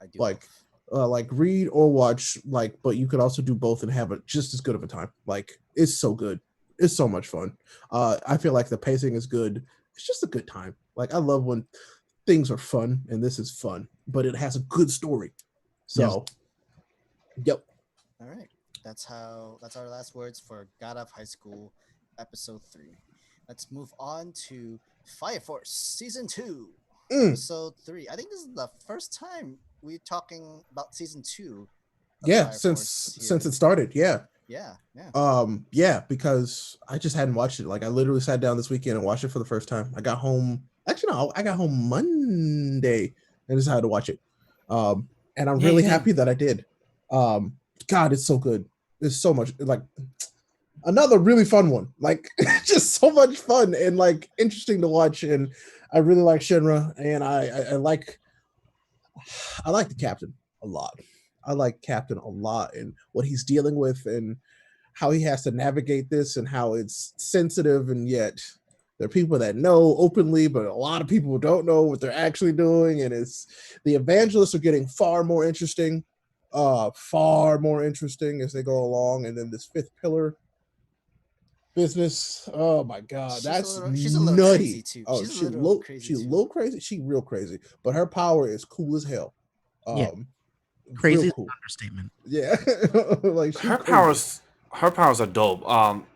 I do Like, both. like read or watch, like, but you could also do both and have just as good of a time. Like, it's so good. It's so much fun. I feel like the pacing is good. It's just a good time. Like, I love when things are fun, and this is fun, but it has a good story. So, yep. All right, that's our last words for God of High School, episode 3. Let's move on to Fire Force season 2, Mm, episode 3. I think this is the first time we're talking about season 2 of yeah, Fire since Force here. it started, yeah. Yeah. Yeah, because I just hadn't watched it. Like, I literally sat down this weekend and watched it for the first time. I got home. Actually, no, I got home Monday and decided to watch it. And I'm Yeah, you really did. happy that I did. God, it's so good. It's so much like another really fun one. Like, just so much fun and like interesting to watch. And I really like Shinra, and I like the captain a lot. I like Captain a lot and what he's dealing with and how he has to navigate this and how it's sensitive, and yet there are people that know openly, but a lot of people don't know what they're actually doing. And it's the evangelists are getting far more interesting as they go along. And then this fifth pillar business, oh my god, that's She's a little crazy nutty. too. Oh, She's a little crazy she a too. little crazy, she real crazy, but her power is cool as hell. Yeah. um Crazy Real is cool. an understatement. Yeah. Like, she's Her crazy. powers are dope.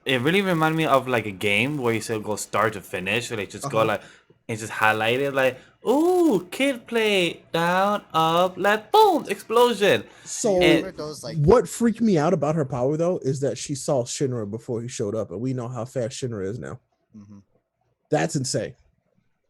It really reminded me of like a game where you said go start to finish, or like just go Uh-huh. like and just highlight it like, ooh, kid play down up, like boom, explosion. Do you So And remember those like what freaked me out about her power though is that she saw Shinra before he showed up, and we know how fast Shinra is now. mhm. That's insane.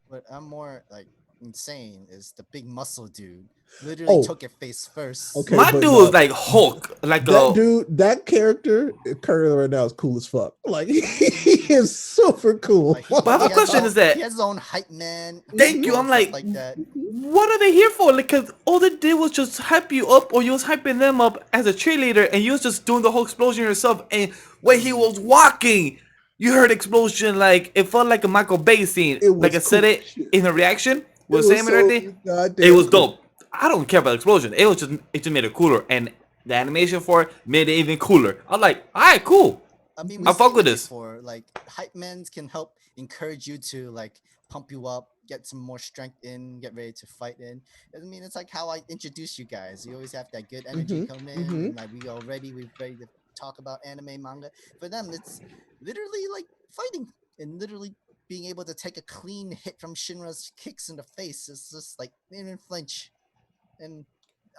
What I'm more like insane is the big muscle dude literally Oh, took it face first. okay, my but dude was no, like Hulk, like that a dude, that character currently right now is cool as fuck. Like, he is super cool. Like But my question is that he has his own hype man. thank you. and I'm stuff like, that. what are they here for? Like, cause all they did was just hype you up, or you was hyping them up as a cheerleader, and you was just doing the whole explosion yourself. And when he was walking, you heard explosion. Like it felt like a Michael Bay scene. It Like I was said cool. it in a reaction It with was Sam and so everything. It goddamn was cool. dope. I don't care about the explosion. It just made it cooler, and the animation for it made it even cooler. I'm like, all right, cool. I mean, I we've fuck seen with it this. before. Like hype men can help encourage you to like pump you up, get some more strength in, get ready to fight in. I mean, it's like how I introduce you guys. You always have that good energy Mhm, come in, mhm. and like we're ready to talk about anime manga. For them, it's literally like fighting and literally being able to take a clean hit from Shinra's kicks in the face. It's just like they didn't flinch, and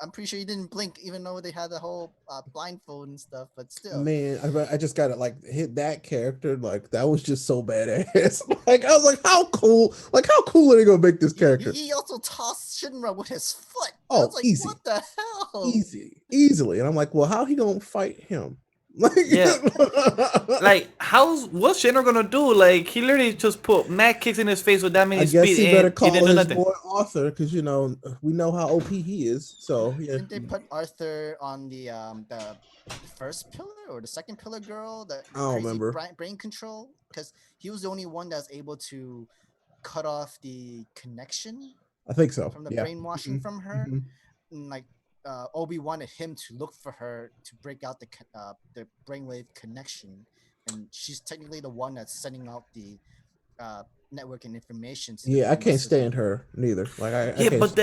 I'm pretty sure he didn't blink, even though they had the whole blindfold and stuff. But still, Man, I just got to like hit that character. Like that was just so badass. Like I was like, how cool? Like how cool are they gonna make this character? he also tossed Shinra with his foot. I Oh, was like, easy. what the hell? Easily. And I'm like, well, how he gonna fight him? Like, Yeah. Like, what's Shinra gonna do? Like, he literally just put mad kicks in his face with that many I guess speed, he better and call he didn't do his nothing. boy Arthur because we know how OP he is. So yeah, Didn't they put Arthur on the first pillar or the second pillar girl? That I don't crazy remember. brain control? Because he was the only one that's able to cut off the connection I think so. from the Yeah. brainwashing from her. Mhm. And, like Obi wanted him to look for her to break out the brainwave connection, and she's technically the one that's sending out the network and information. To Yeah, I the can't rest of the- stand her neither. Like I Yeah, can't. but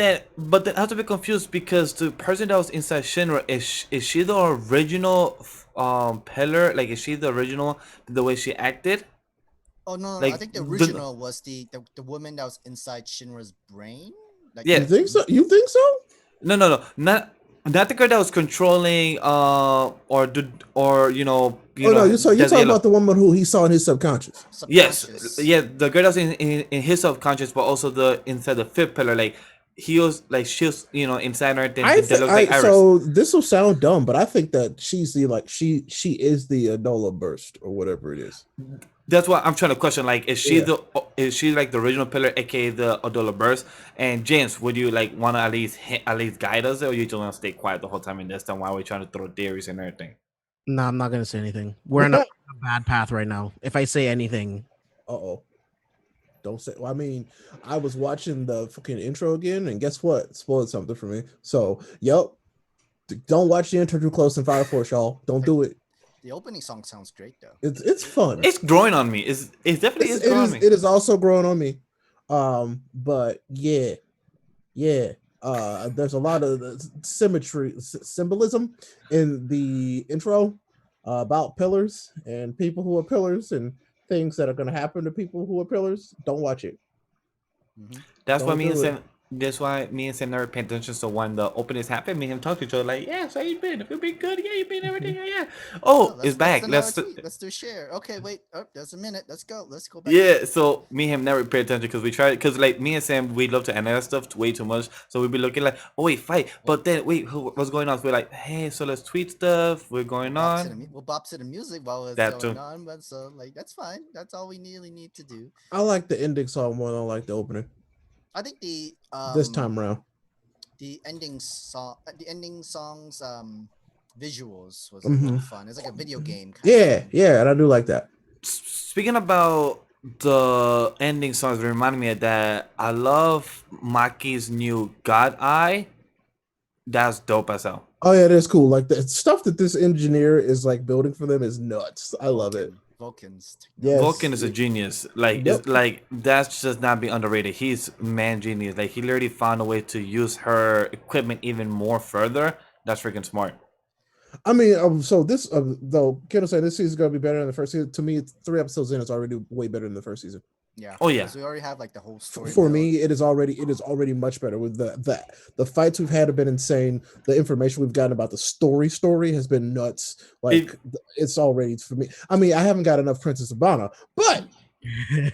then I have to be confused because the person that was inside Shinra is she the original pillar? Like, is she the original the way she acted? Oh no, I Like, think the the- original was the woman that was inside Shinra's brain. Like, Yeah. You think so? You think so? No, not the girl that was controlling or you know Oh no, you're that's talking yellow. about the woman who he saw in his subconscious. Yes, subconscious. yeah, the girl that's in his subconscious, but also the inside the fifth pillar. Like, he was like she was inside her thing. That looks like Iris. So this will sound dumb, but I think that she's the she is the Adola burst or whatever it is. That's what I'm trying to question. Like, is she Yeah. is she like the original pillar, aka the Adola Burst? And James, would you like want to at least guide us, or you just want to stay quiet the whole time in this time while we're trying to throw theories and everything? No, I'm not gonna say anything. We're in a bad path right now. If I say anything, Uh-oh. Don't say. Well, I mean, I was watching the fucking intro again, and guess what? Spoiled something for me. So, yep. Don't watch the intro too close in Fire Force, y'all. Don't do it. The opening song sounds great though. It's fun. It's growing on me. It definitely is growing on me. It is also growing on me. But yeah. There's a lot of symbolism in the intro about pillars and people who are pillars and things that are going to happen to people who are pillars. Don't watch it. Mm-hmm. That's why Don't me and do it. Sam. That's why me and Sam never pay attention. So when the openings happen, me and him talk to each other like, "Yeah, so you been? If you been good, yeah, you been everything, yeah." Oh, it's back. Let's do a share. Okay, wait. Oh, there's a minute. Let's go back. Yeah, so me and him never pay attention because we try because like me and Sam we love to analyze stuff way too much. So we'd be looking like, oh wait, fight, but then wait, what's going on? So we're like, hey, so let's tweet stuff. We're going on. We'll bop to the music while it's That going too. on, but so like that's fine. That's all we really need to do. I like the ending song more than I like the opening. I think the This time around. the ending song's visuals was Mhm. really fun. It's like a video game. Yeah, and I do like that. Speaking about the ending songs, reminded me of that. I love Maki's new God Eye. That's dope as hell. Oh yeah, that's cool. Like the stuff that this engineer is like building for them is nuts. I love it. Vulcan's. Yes. Vulcan is a genius. Like, Yep. it's like that's just not being underrated. He's man genius. Like, he literally found a way to use her equipment even more further. That's freaking smart. I mean, so this though, Kendall said this season's gonna be better than the first season. To me, it's 3 episodes in, it's already way better than the first season. Yeah. Oh, yeah. because we already have like the whole story. For built. me, it is already much better. With the fights we've had have been insane. The information we've gotten about the story has been nuts. Like it's already for me. I mean, I haven't got enough Princess Abana, but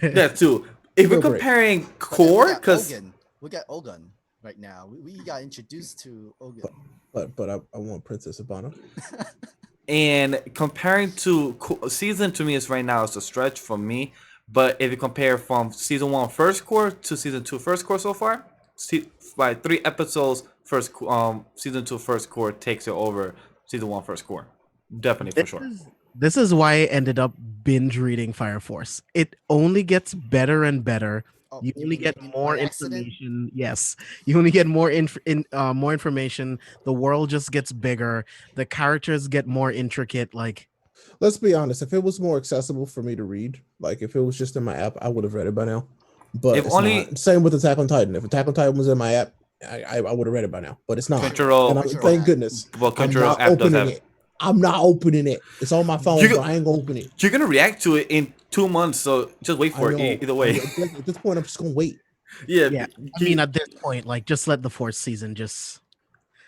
That too. If we're Real great. comparing But then core, we got because Ogun. We got Ogun right now. We got introduced to Ogun. but I want Princess Abana. and comparing to season to me is right now is a stretch for me. But if you compare from season 1 first core to season 2 first core so far, by 3 episodes season 2 first core takes it over season 1 first core. Definitely for sure. This is why I ended up binge reading Fire Force. It only gets better and better. Oh, You only mean get by more accident? information. Yes, you only get more more information. The world just gets bigger. The characters get more intricate. Like, Let's be honest. If it was more accessible for me to read, like if it was just in my app, I would have read it by now. But If it's only- not. Same with Attack on Titan. If Attack on Titan was in my app, I would have read it by now. But it's not. Crunchyroll- And Crunchyroll thank app. goodness. Well, I'm Crunchyroll not app does opening have. it. I'm not opening it. It's on my phone, You- but I ain't gonna open it. You're gonna react to it in 2 months, so just wait for I it know. either way. At this point, I'm just gonna wait. Yeah. yeah. I mean, at this point, like, just let the fourth season just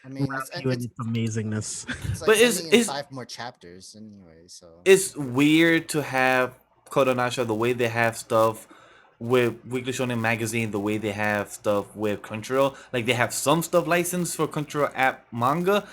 I mean, wrap you in its amazingness. it's like But ending in it's 5 more chapters anyway. So it's weird to have Kodansha the way they have stuff with Weekly Shonen Magazine, the way they have stuff with Crunchyroll. Like they have some stuff licensed for Crunchyroll app manga,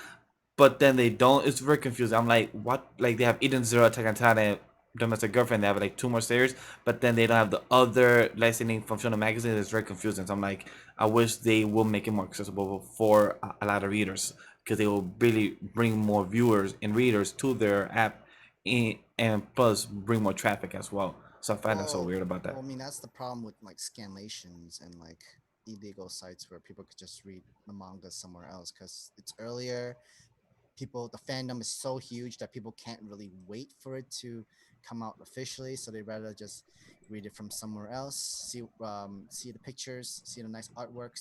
but then they don't. It's very confusing. I'm like, what? Like they have Eden Zero, Attack on Titan, and Domestic Girlfriend. They have like two more series, but then they don't have the other licensing from Shonen Magazine. It's very confusing. So I'm like, I wish they will make it more accessible for a lot of readers because they will really bring more viewers and readers to their app, and plus bring more traffic as well. So I find that so weird about that. I mean, that's the problem with like scanlations and like illegal sites where people could just read the manga somewhere else because it's earlier. People, the fandom is so huge that people can't really wait for it to come out officially, so they rather just read it from somewhere else. See the pictures, see the nice artwork,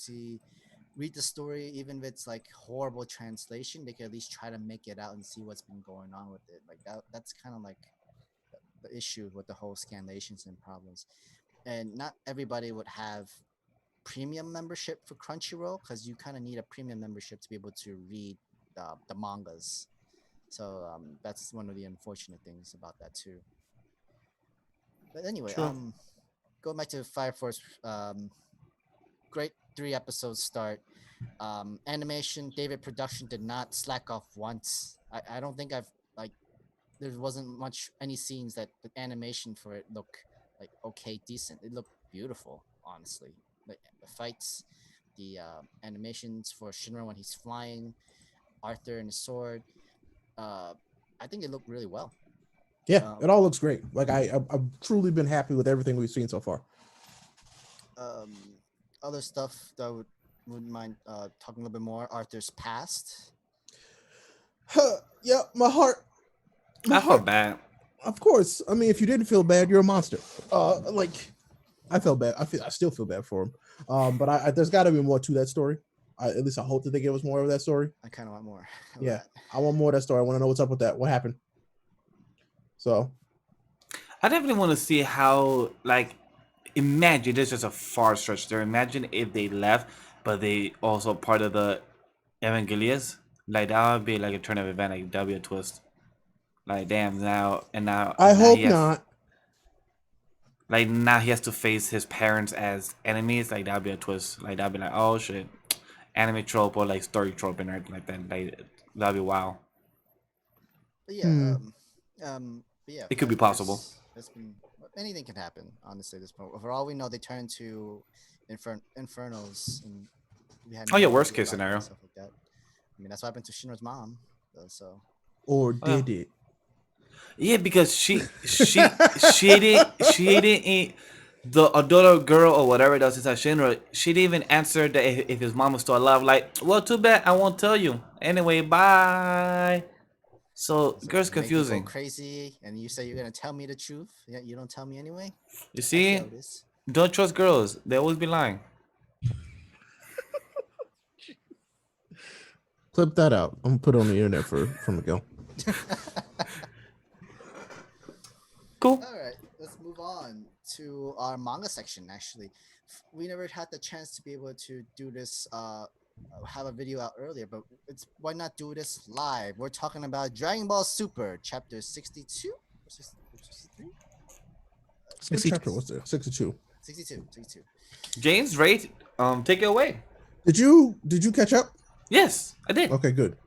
read the story. Even if it's like horrible translation, they can at least try to make it out and see what's been going on with it. Like that's kind of like the issue with the whole scanlations and problems. And not everybody would have premium membership for Crunchyroll because you kind of need a premium membership to be able to read the mangas. So that's one of the unfortunate things about that too. But anyway, True. going back to Fire Force, great 3 episodes start. Animation, David production did not slack off once. I don't think I've like there wasn't much any scenes that the animation for it look like okay decent. It looked beautiful, honestly. Like the fights, the animations for Shinra when he's flying, Arthur and the sword. I think it looked really well. Yeah, it all looks great. Like I've truly been happy with everything we've seen so far. Um, Other stuff that I wouldn't mind talking a little bit more. Arthur's past. Yeah, my heart. I felt bad. Of course. I mean, if you didn't feel bad, you're a monster. Like I felt bad. I still feel bad for him. But there's got to be more to that story. At least I hope that they give us more of that story. I kind of want more. Of Yeah, that. I want more of that story. I want to know what's up with that. What happened? So I definitely want to see how, like, imagine this is a far stretch there. Imagine if they left, but they also part of the Evangelias. Like that would be like a turn of event. Like that'd be a twist. Like damn now I now hope he has not. like now he has to face his parents as enemies. Like that'd be a twist. Like that'd be like oh shit, anime trope or like story trope and everything like that. Like that'd be wow. But yeah, but yeah, It could be Fire possible. Force has been anything can happen. Honestly, at this point, for all we know, they turn into infernals, and we had Oh yeah, no worst idea case about that and scenario. stuff like that. I mean, that's what happened to Shinra's mom. So Or Oh, yeah. did it? Yeah, because she didn't eat the adult girl or whatever that was inside Shinra. She didn't even answer that if his mom was still alive. Like, well, too bad. I won't tell you. Anyway, bye. So, it's like girl's make me go confusing. crazy, and you say you're gonna tell me the truth. Yeah, you don't tell me anyway. You I see see, how it is. don't trust girls. They always be lying. Clip that out. I'm gonna put it on the internet for Miguel. Cool. All right, let's move on to our manga section. Actually, we never had the chance to be able to do this. Have a video out earlier, but why not do this live? We're talking about Dragon Ball Super chapter 62 or 63? What chapter was there? 62. 62. James, rate. Take it away. Did you catch up? Yes, I did. Okay, good.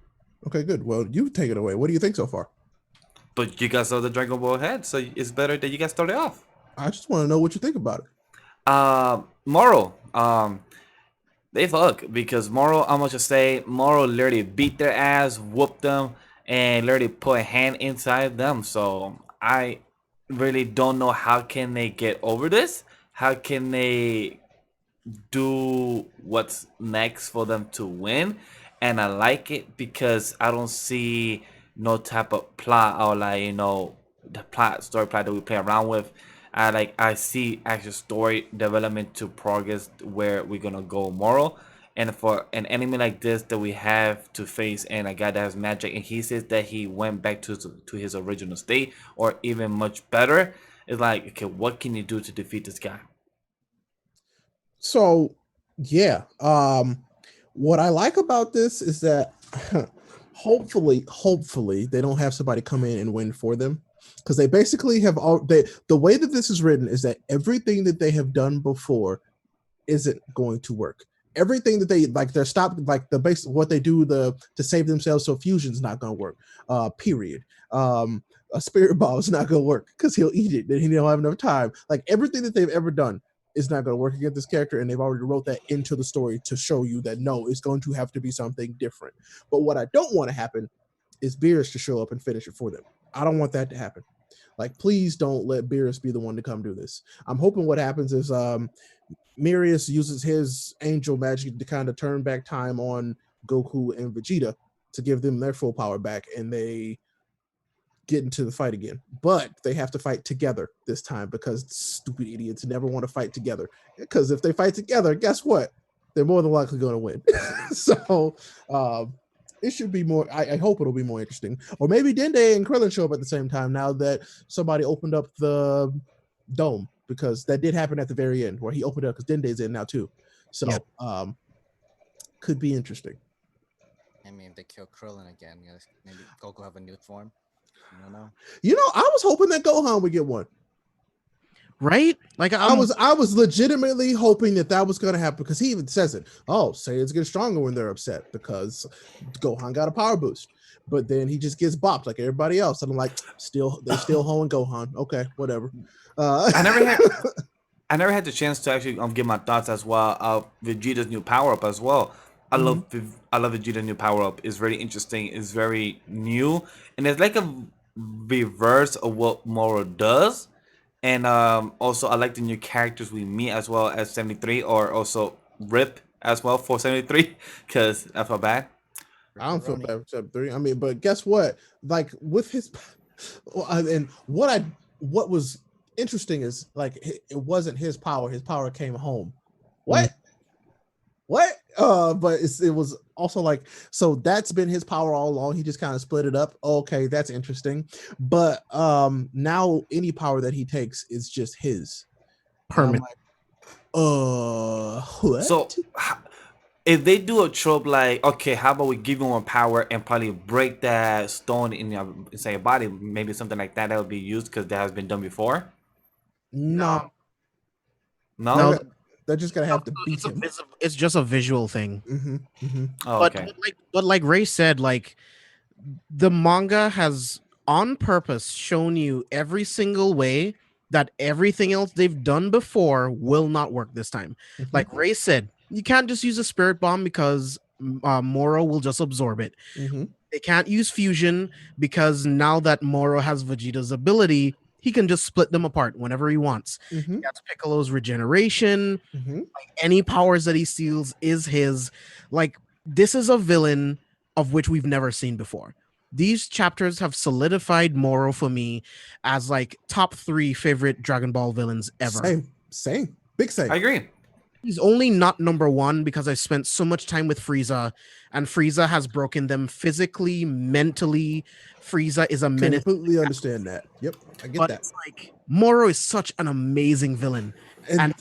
Well, you take it away. What do you think so far? But you guys saw the Dragon Ball head, so it's better that you guys started off. I just want to know what you think about it. Moral. They fuck because Moro, I'm gonna just say Moro literally beat their ass, whooped them, and literally put a hand inside them. So I really don't know how can they get over this. How can they do what's next for them to win? And I like it because I don't see no type of plot or like the story plot that we play around with. I see actual story development to progress where we're gonna go moral. And for an enemy like this that we have to face and a guy that has magic and he says that he went back to his original state or even much better, it's like okay, what can you do to defeat this guy? So, yeah. What I like about this is that hopefully they don't have somebody come in and win for them, because they basically have all the way that this is written is that everything that they have done before isn't going to work. Everything that they like, they're stopped, like the base what they do to save themselves, so fusion's not going to work. Period. A spirit ball is not going to work because he'll eat it and he don't have enough time. Like everything that they've ever done is not going to work against this character, and they've already wrote that into the story to show you that no, it's going to have to be something different. But what I don't want to happen is Beerus to show up and finish it for them. I don't want that to happen. Like, please don't let Beerus be the one to come do this. I'm hoping what happens is Mirius uses his angel magic to kind of turn back time on Goku and Vegeta to give them their full power back, and they get into the fight again. But they have to fight together this time because stupid idiots never want to fight together. Because if they fight together, guess what? They're more than likely going to win. So it should be more. I hope it'll be more interesting. Or maybe Dende and Krillin show up at the same time now that somebody opened up the dome, because that did happen at the very end where he opened up, because Dende's in now too. So could be interesting. I mean, if they kill Krillin again, maybe Goku have a new form. I don't know. I was hoping that Gohan would get one. Right? Like I was legitimately hoping that was going to happen, because he even says it. Oh, Saiyans get stronger when they're upset because Gohan got a power boost. But then he just gets bopped like everybody else. And I'm like, they're still hoeing Gohan. Okay, whatever. I never had the chance to actually give my thoughts as well of Vegeta's new power up as well. I love Vegeta's new power up. It's very interesting. It's very new, and it's like a reverse of what Moro does. And also I like the new characters we meet as well as 73, or also Rip as well for 73, because I felt bad. I don't feel bad for 73. I mean, but guess what? Like with his, and what was interesting is like it wasn't his power. His power came home. What? But it was also like, so that's been his power all along. He just kind of split it up. Okay, that's interesting. But now any power that he takes is just his. Permanent. What? So if they do a trope like, okay, how about we give you more power and probably break that stone in your, say, body, maybe something like that would be used, because that has been done before. No. They're just gonna have to beat him. It's just a visual thing. Oh, okay. But like Ray said, like the manga has on purpose shown you every single way that everything else they've done before will not work this time. Like Ray said, you can't just use a spirit bomb because Moro will just absorb it. They can't use fusion because now that Moro has Vegeta's ability, he can just split them apart whenever he wants. He has Piccolo's regeneration. Like, any powers that he steals is his. Like, this is a villain of which we've never seen before. These chapters have solidified Moro for me as like top 3 favorite Dragon Ball villains ever. Same. Big same. I agree. He's only not number 1 because I spent so much time with Frieza, and Frieza has broken them physically, mentally. Frieza is a menace. Completely understand that. Yep, I get that. It's like Moro is such an amazing villain, and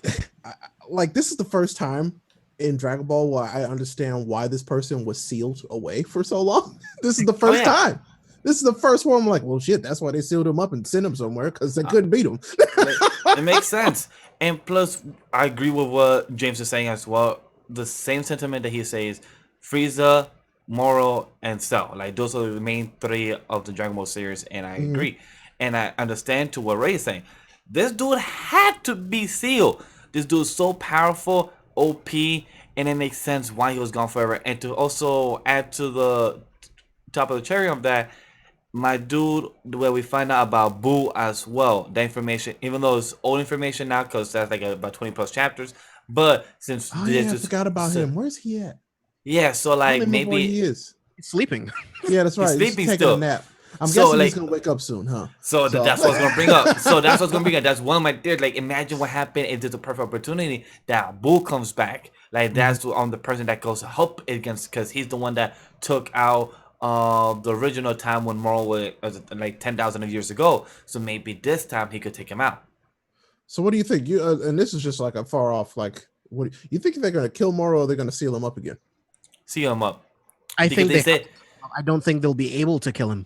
like this is the first time in Dragon Ball where I understand why this person was sealed away for so long. This is the first time. This is the first one. I'm like, well, shit, that's why they sealed him up and sent him somewhere, because they couldn't beat him. It makes sense. And plus, I agree with what James is saying as well. The same sentiment that he says, Frieza, Moro, and Cell. Like, those are the main 3 of the Dragon Ball series, and I agree. And I understand to what Ray is saying. This dude had to be sealed. This dude is so powerful, OP, and it makes sense why he was gone forever. And to also add to the top of the cherry of that, my dude, where we find out about Boo as well, that information, even though it's old information now, because that's like about 20 plus chapters, but since I forgot about him. Where's he at? Yeah, so like maybe he is sleeping. Yeah, that's right. He's sleeping taking still. a nap. I'm guessing he's gonna wake up soon, huh? So that's what I was gonna bring up. So that's what's gonna bring up. That's one of my theories. Like, imagine what happened if there's a perfect opportunity that Boo comes back. Like, that's the person that goes to help against, because he's the one that took out the original time when Moro was like 10,000 years ago. So maybe this time he could take him out. So what do you think? And this is just like a far off. Like, what you think they're gonna kill Moro, or they're gonna seal him up again? seal him up. I Because think they they. said I don't think they'll be able to kill him.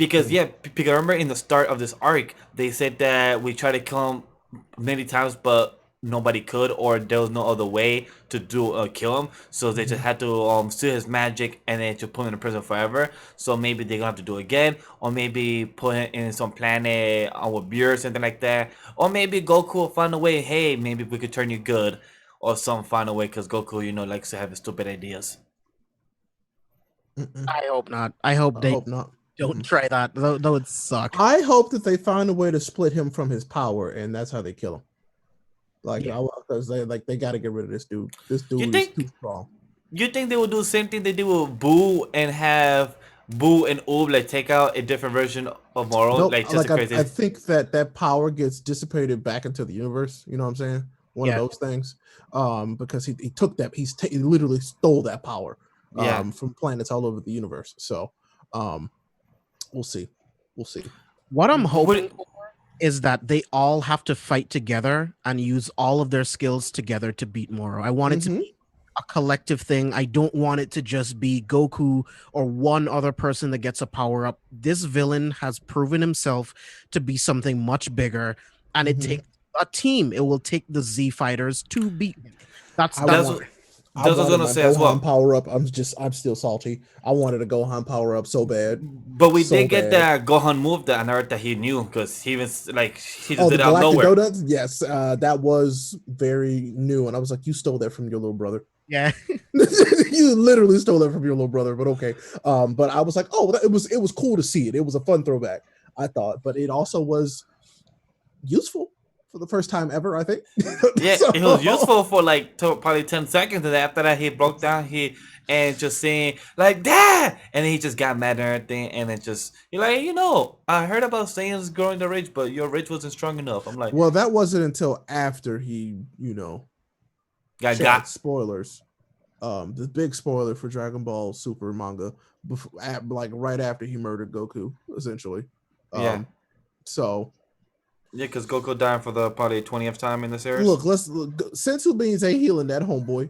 because because I remember in the start of this arc they said that we tried to kill him many times, but nobody could, or there was no other way to do kill him. So they just had to steal his magic and then to put him in prison forever. So maybe they're gonna have to do it again, or maybe put him in some planet with beer or something like that, or maybe Goku will find a way. Hey, maybe we could turn you good, or some find a way because Goku, likes to have stupid ideas. Mm-mm. I hope not. I hope I they hope not. don't try that. Though it suck. I hope that they find a way to split him from his power, and that's how they kill him. Like, Yeah. because they got to get rid of this dude. This You dude is think too strong. You think they will do the same thing they did with Boo and have Boo and Oob like take out a different version of Moro? Nope. Like just Like a crazy. I think that power gets dissipated back into the universe. You know what I'm saying? One Yeah. of those things. Because he took that. He literally stole that power. Yeah. From planets all over the universe. So, we'll see. We'll see. What I'm hoping What- for is that they all have to fight together and use all of their skills together to beat Moro. I want it to Mhm. be a collective thing. I don't want it to just be Goku or one other person that gets a power up. This villain has proven himself to be something much bigger, and it Mhm. takes a team. It will take the Z fighters to beat him. That's I That's want- what I that's what I was wanted gonna my say as Gohan well. power up. I'm still salty. I wanted a Gohan power up so bad. But we So did get bad. that Gohan move that I heard that he knew because he was like he just Oh, did the it out of Galactic nowhere. Donuts? Yes, that was very new, and I was like, you stole that from your little brother. yeah. You literally stole that from your little brother, but okay. But I was like, oh, it was cool to see it. It was a fun throwback, I thought, but it also was useful for the first time ever, I think. Yeah, So- it was useful for like probably 10 seconds, and after that he broke down and just saying like that, and then he just got mad and everything, and it just you're like, I heard about Saiyans growing the rage, but your rage wasn't strong enough. I'm like, Well, that wasn't until after he, got spoilers. The big spoiler for Dragon Ball Super manga, like right after he murdered Goku, essentially. Yeah. So yeah, because Goku died for the probably 20th time in the series. look, Sensu Beans ain't healing that homeboy.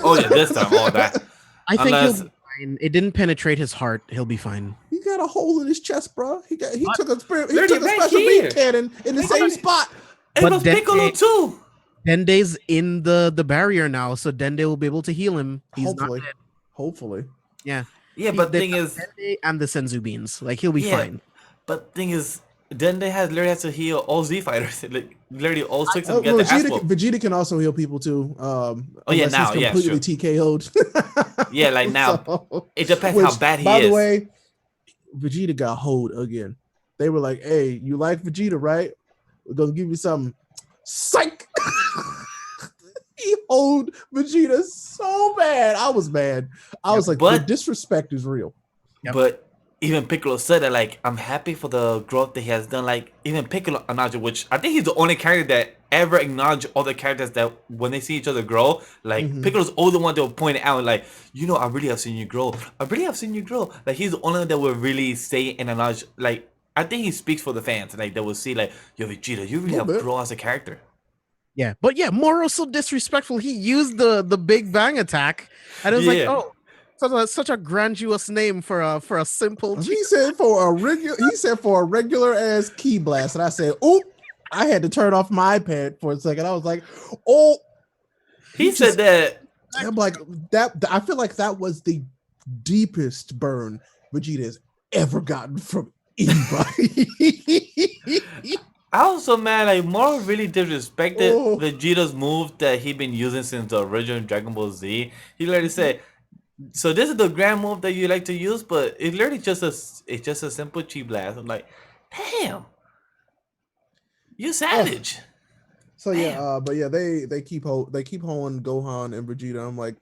Oh yeah, this time, all that. I think Unless- he'll be fine. It didn't penetrate his heart. He'll be fine. He got a hole in his chest, bro. He took a Literally right special here. beam cannon in the Right same here. spot. It But was then Piccolo they- too. Dende's in the barrier now, so Dende will be able to heal him. He's Hopefully, not dead. hopefully. Yeah. Yeah, but They've thing got is, Dende and the Senzu beans. Like he'll be Yeah. fine. but thing is, then they literally has to heal all Z fighters, like literally all 6 of them Well, get the ass whooped. Vegeta can also heal people too. yeah, unless now, he's yeah, completely TKO'd. Yeah, like now. So- It depends how bad he by is. the way, Vegeta got hold again. They were like, "Hey, you like Vegeta, right? We're gonna give you some psych." He hold Vegeta so bad. I was mad. I was like, the but- disrespect is real. Yep. But even Piccolo said that, like, I'm happy for the growth that he has done. Like, even Piccolo acknowledged, which I think he's the only character that ever acknowledged all the characters that when they see each other grow, like, Mhm. Piccolo's always the one that will point it out, like, I really have seen you grow. I really have seen you grow. Like, he's the only one that will really say and acknowledge, like, I think he speaks for the fans. Like, they will see, like, yo, Vegeta, you really Little have bit. grown as a character. Yeah. But yeah, Moro's so disrespectful. He used the Big Bang attack. And it was like, Yeah. oh, such a grandiose name for a simple He said for a regular ass key blast, and I said, "Oh!" I had to turn off my iPad for a second. I was like, "Oh!" He said that. I'm like that. I feel like that was the deepest burn Vegeta has ever gotten from anybody. I was so mad. Like, Moro really disrespected Oh. Vegeta's move that he been using since the original Dragon Ball Z. He literally said, "So this is the grand move that you like to use, but it's literally just a simple chi blast." I'm like, damn, you savage. So yeah, Damn. but yeah, they keep holding Gohan and Vegeta. I'm like,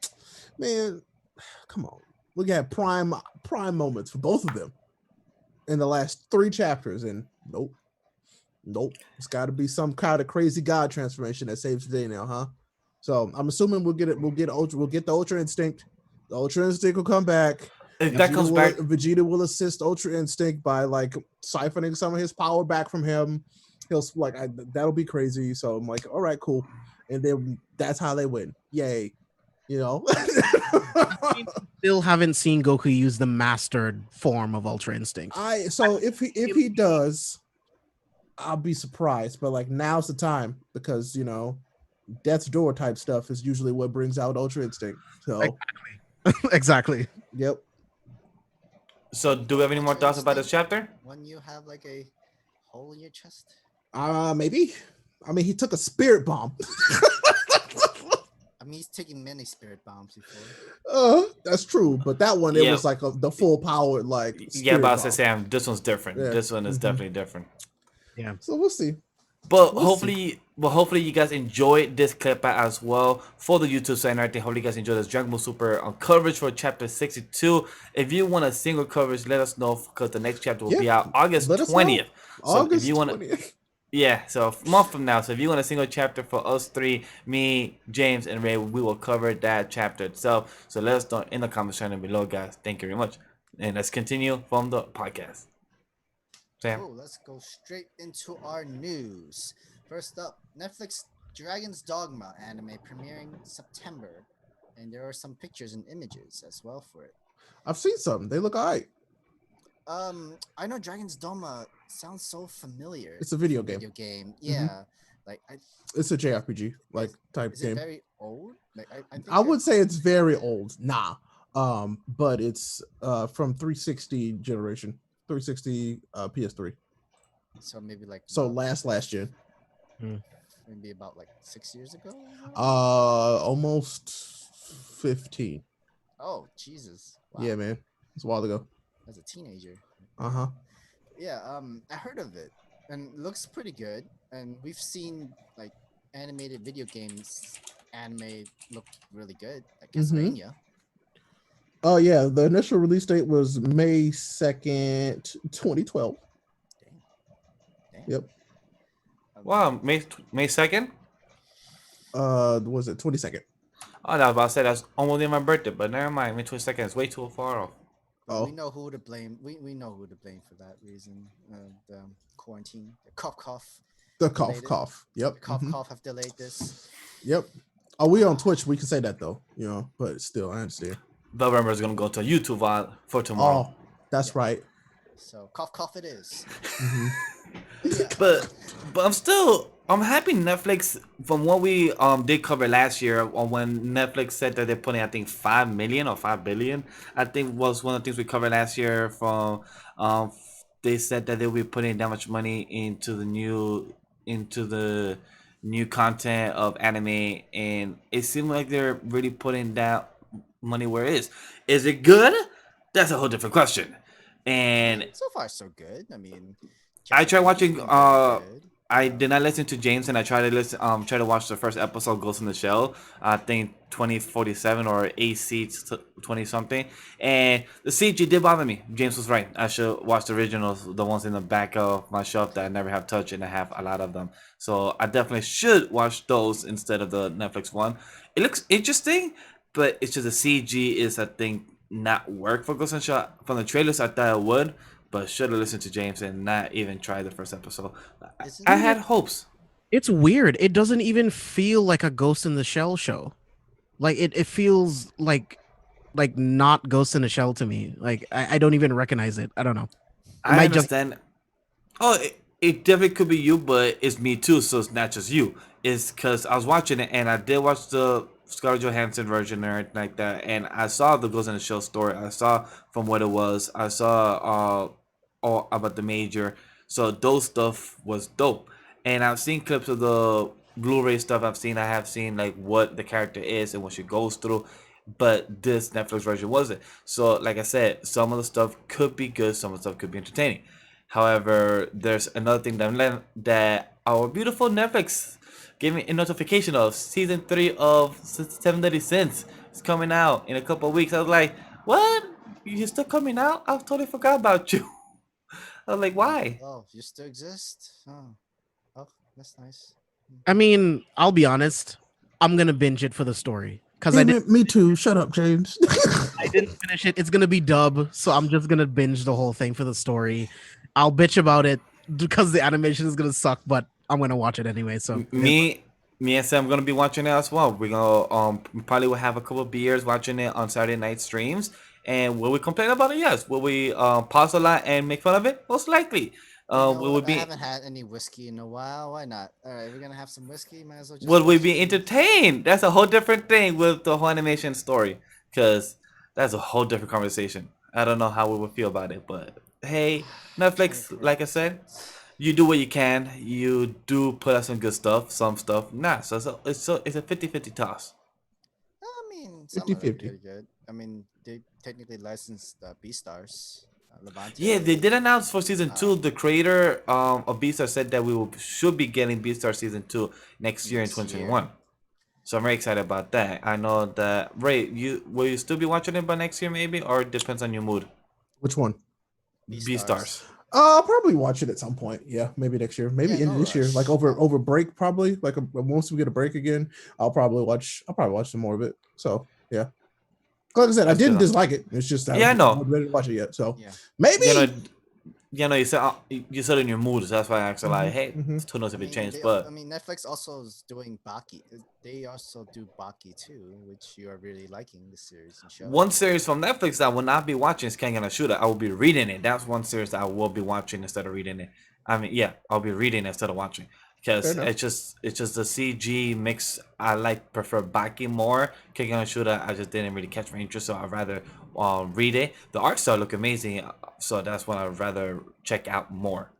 man, come on. We got prime moments for both of them in the last 3 chapters, and nope. It's got to be some kind of crazy god transformation that saves the day now, huh? So I'm assuming we'll get the Ultra Instinct. The Ultra Instinct will come back. If that comes back, Vegeta will assist Ultra Instinct by like siphoning some of his power back from him. He'll that'll be crazy. So I'm like, all right, cool. And then that's how they win. Yay. You know. Still haven't seen Goku use the mastered form of Ultra Instinct. So if he does, I'll be surprised. But like now's the time because death's door type stuff is usually what brings out Ultra Instinct. So Exactly. yep. So, do we have any more thoughts about this chapter? When you have like a hole in your chest. Maybe. I mean, he took a spirit bomb. I mean, he's taking many spirit bombs before. That's true, but that one it was like the full powered like. Yeah, but I was saying this one's different. Yeah. This one is definitely different. Yeah. So we'll see. But hopefully you guys enjoyed this clip as well for the YouTube site and everything. Hopefully you guys enjoyed this Dragon Ball Super coverage for chapter 62. If you want a single coverage, let us know because the next chapter will be out August 20th. So August if you want 20th. Yeah, so a month from now. So if you want a single chapter for us three, me, James, and Ray, we will cover that chapter itself. So let us know in the comments section below, guys. Thank you very much. And let's continue from the podcast. Sam? Oh, let's go straight into our news. First up, Netflix Dragon's Dogma anime premiering September. And there are some pictures and images as well for it. I've seen some. They look alright. I know Dragon's Dogma sounds so familiar. It's a video game. Yeah. Like it's a JRPG like type is game. it very old? Like I think I would say it's very old. But it's from 360 generation. 360 PS3. So maybe like last gen. maybe about like 6 years ago. Almost 15. Oh Jesus! Wow. Yeah, man, it's a while ago. As a teenager. Yeah. I heard of it, and it looks pretty good. And we've seen like animated video games. Anime look really good, like Castlevania. Oh yeah, the initial release date was May 2nd, 2012. Damn. Yep. Wow, May 2nd? Was it 22nd? Oh, I was about to say that's almost in my birthday, but never mind. May 22nd is way too far off. Oh. We know who to blame. We know who to blame for that reason. The quarantine, the cough. The cough. Yep. The cough have delayed this. Yep. Oh, we on Twitch. We can say that though, but still, I understand. But remember, it's gonna go to YouTube for tomorrow. Oh, that's right. So cough it is. Mm-hmm. But I'm happy Netflix from what we did cover last year on when Netflix said that they're putting I think 5 million or 5 billion I think was one of the things we covered last year from they said that they'll be putting that much money into the new content of anime, and it seemed like they're really putting that money where it is. Is it good? That's a whole different question. And so far so good. I mean, I tried watching good. I did not listen to James, and I tried to watch the first episode, Ghost in the Shell. I think 2047 or AC 20 something, and the CG did bother me. James was right. I should watch the originals, the ones in the back of my shelf that I never have touched, and I have a lot of them. So I definitely should watch those instead of the Netflix one. It looks interesting, but it's just the CG is I think not work for Ghost in the Shell. From the trailers, I thought it would. But should have listened to James and not even tried the first episode. I had hopes. It's weird. It doesn't even feel like a Ghost in the Shell show. Like it feels like not Ghost in the Shell to me. Like I don't even recognize it. I don't know. I understand. It definitely could be you, but it's me too. So it's not just you. It's because I was watching it and I did watch the Scarlett Johansson version and everything like that, and I saw the Ghost in the Shell story. I saw from what it was. I saw all about the major. So those stuff was dope. And I've seen clips of the Blu-ray stuff. I have seen like what the character is and what she goes through. But this Netflix version wasn't. So like I said, some of the stuff could be good, some of the stuff could be entertaining. However, there's another thing that our beautiful Netflix gave me a notification of. Season 3 of 730 Cents is coming out in a couple of weeks. I was like, what? You're still coming out? I totally forgot about you. I was like, why? Oh, you still exist? Oh, that's nice. I mean, I'll be honest. I'm gonna binge it for the story because Me too. Shut up, James. I didn't finish it. It's gonna be dub, so I'm just gonna binge the whole thing for the story. I'll bitch about it because the animation is gonna suck, but I'm gonna watch it anyway. So me Me and Sam gonna be watching it as well. We're gonna probably will have a couple of beers watching it on Saturday night streams. And will we complain about it? Yes. Will we pause a lot and make fun of it? Most likely. You know Will we what? I be haven't had any whiskey in a while. Why not? All right, we're gonna have some whiskey. Might as well just will we watch be some. entertained? That's a whole different thing with the whole animation story. Cause that's a whole different conversation. I don't know how we would feel about it, but hey, Netflix, 24 like I said, episodes. you do what you can. You do put out some good stuff, some stuff. Nah, it's a 50-50 toss. I mean, some of it 50-50. pretty good. I mean, they technically licensed B Stars, Yeah, they Levante. did announce for season two. Um, The creator of Beastar said that should be getting Beastar season two next year in next year. 2021. So I'm very excited about that. I know that Ray, will you still be watching it by next year maybe, or it depends on your mood? Which one? B Beastars. Stars. I'll probably watch it at some point. Yeah, maybe next year, maybe Yeah, into no this year, like rush. over break, probably. Like once we get a break again, I'll probably watch. I'll probably watch some more of it. So yeah, like I said, I That's didn't good. dislike it. It's just I Yeah, I just know. wasn't ready to watch it yet. So Yeah. You know, maybe. you said you said in your mood. So that's why I asked like, hey, Mhm. who knows I if it mean, changed? they, But I mean, Netflix also is doing Baki. They also do Baki too, which you are really liking the series and show. one series from Netflix that I will not be watching is Kengan Ashura. I will be reading it. That's one series that I will be watching instead of reading it. I mean, yeah, I'll be reading it instead of watching Fair because enough. it's just the CG mix. I prefer Baki more. Kengan Ashura, I just didn't really catch my interest, so I'd rather read it. The art style look amazing, so that's what I'd rather check out more.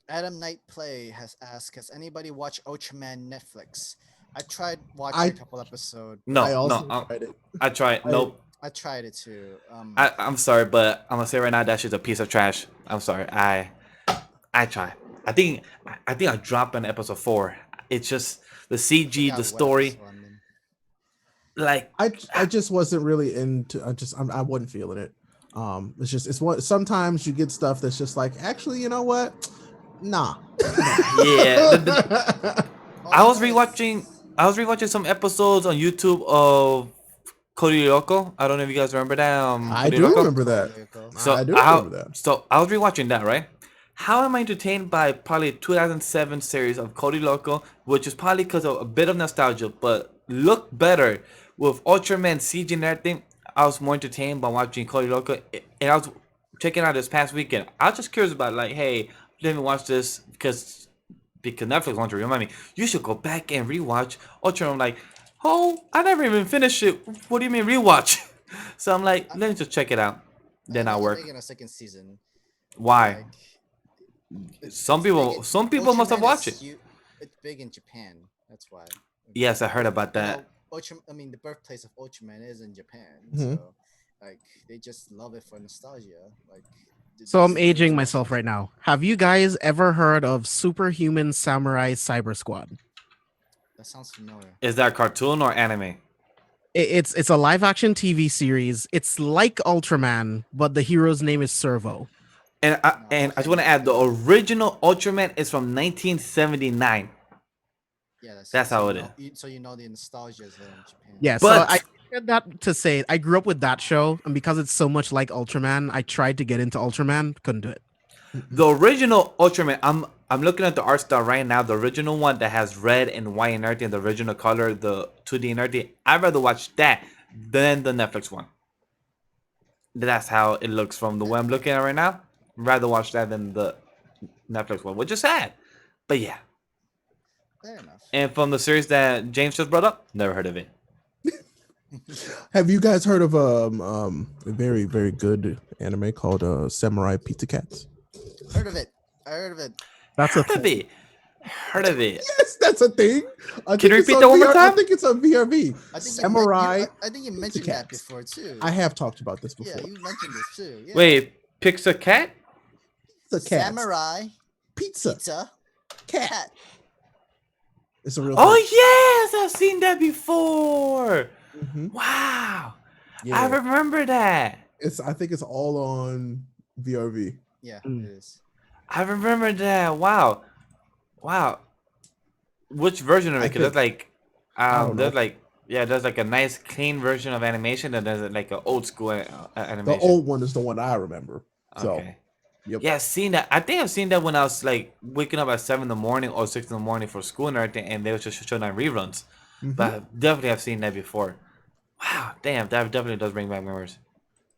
Adam Knight Play has asked, has anybody watched Ultraman Netflix? I tried watching a I couple episodes, but I No, no, also tried it. I tried. I Nope. I tried it too. I'm sorry, but I'm gonna say right now that shit's a piece of trash. I'm sorry. I try. I think I dropped on episode 4. It's just the I CG, the forgot what story. episode I'm in. Like I just wasn't really into. I wasn't feeling it. It's just it's what sometimes you get stuff that's just like actually, you know what? Nah. yeah, All I I was know is rewatching. I was rewatching some episodes on YouTube of Cody Lyoko. I don't know if you guys remember that. I Cody do Lyoko. remember that. Lyrical. I do remember that. So I was rewatching that, right? How am I entertained by probably 2007 series of Cody Loco, which is probably because of a bit of nostalgia, but look better with Ultraman CG and everything. I was more entertained by watching Cody Loco, and I was checking out this past weekend. I was just curious about like, hey, let me watch this because Netflix wanted to remind me you should go back and rewatch Ultraman. I'm like, oh, I never even finished it. What do you mean rewatch? So I'm like, let me just check it out. I Then I know they're work. making a second season. Why? Like, Some it's big. some people must have Ultraman watched is it. It's big in Japan. That's why. Yes, I heard about You that. know, I mean, the birthplace of Ultraman is in Japan, Mhm. so like they just love it for nostalgia. Like, So this I'm series aging was myself also- right now. Have you guys ever heard of Superhuman Samurai Cyber Squad? That sounds familiar. Is that cartoon or anime? It's a live action TV series. It's like Ultraman, but the hero's name is Servo. And No, I just want to add the original Ultraman is from 1979. Yeah, That's so how you it know, is. so you know the nostalgia is there in Japan. Yeah, so I But said that to say I grew up with that show, and because it's so much like Ultraman, I tried to get into Ultraman, couldn't do it. the original Ultraman, I'm looking at the art style right now. The original one that has red and white and everything, the original color, the 2D and everything. I'd rather watch that than the Netflix one. That's how it looks from the way I'm looking at it right now. Rather watch that than the Netflix one, which is sad. But yeah. Fair enough. And from the series that James just brought up, never heard of it. Have you guys heard of a very very good anime called Samurai Pizza Cats? Heard of it? I heard of it. That's a Heard of thing. it. Heard of it. Yes, that's a thing. I Can you think it's repeat on that one more VR time? I think it's on VRV. I think Samurai. I think you mentioned that Cats. before too. I have talked about this Yeah, before. you mentioned this too. Yeah. Wait, Pixar Cat? Pizza Cats. Samurai Pizza pizza Cat. cat. It's a real Oh thing. yes, I've seen that before. Mhm. Wow, I Yeah, remember that. I think it's all on VRV. Yeah, Mm. it is. I remember that. Wow, wow. Which version of I it? 'Cause there's could- like, don't there's know. like, yeah, there's like a nice clean version of animation, and there's like an old school The animation. old one is the one I remember. So Okay. Yep. Yeah, I've seen that. I think I've seen that when I was like waking up at 7 in the morning or 6 in the morning for school and everything, and they were just showing that reruns. Hmm. But I definitely have seen that before. Wow, damn, that definitely does bring back memories.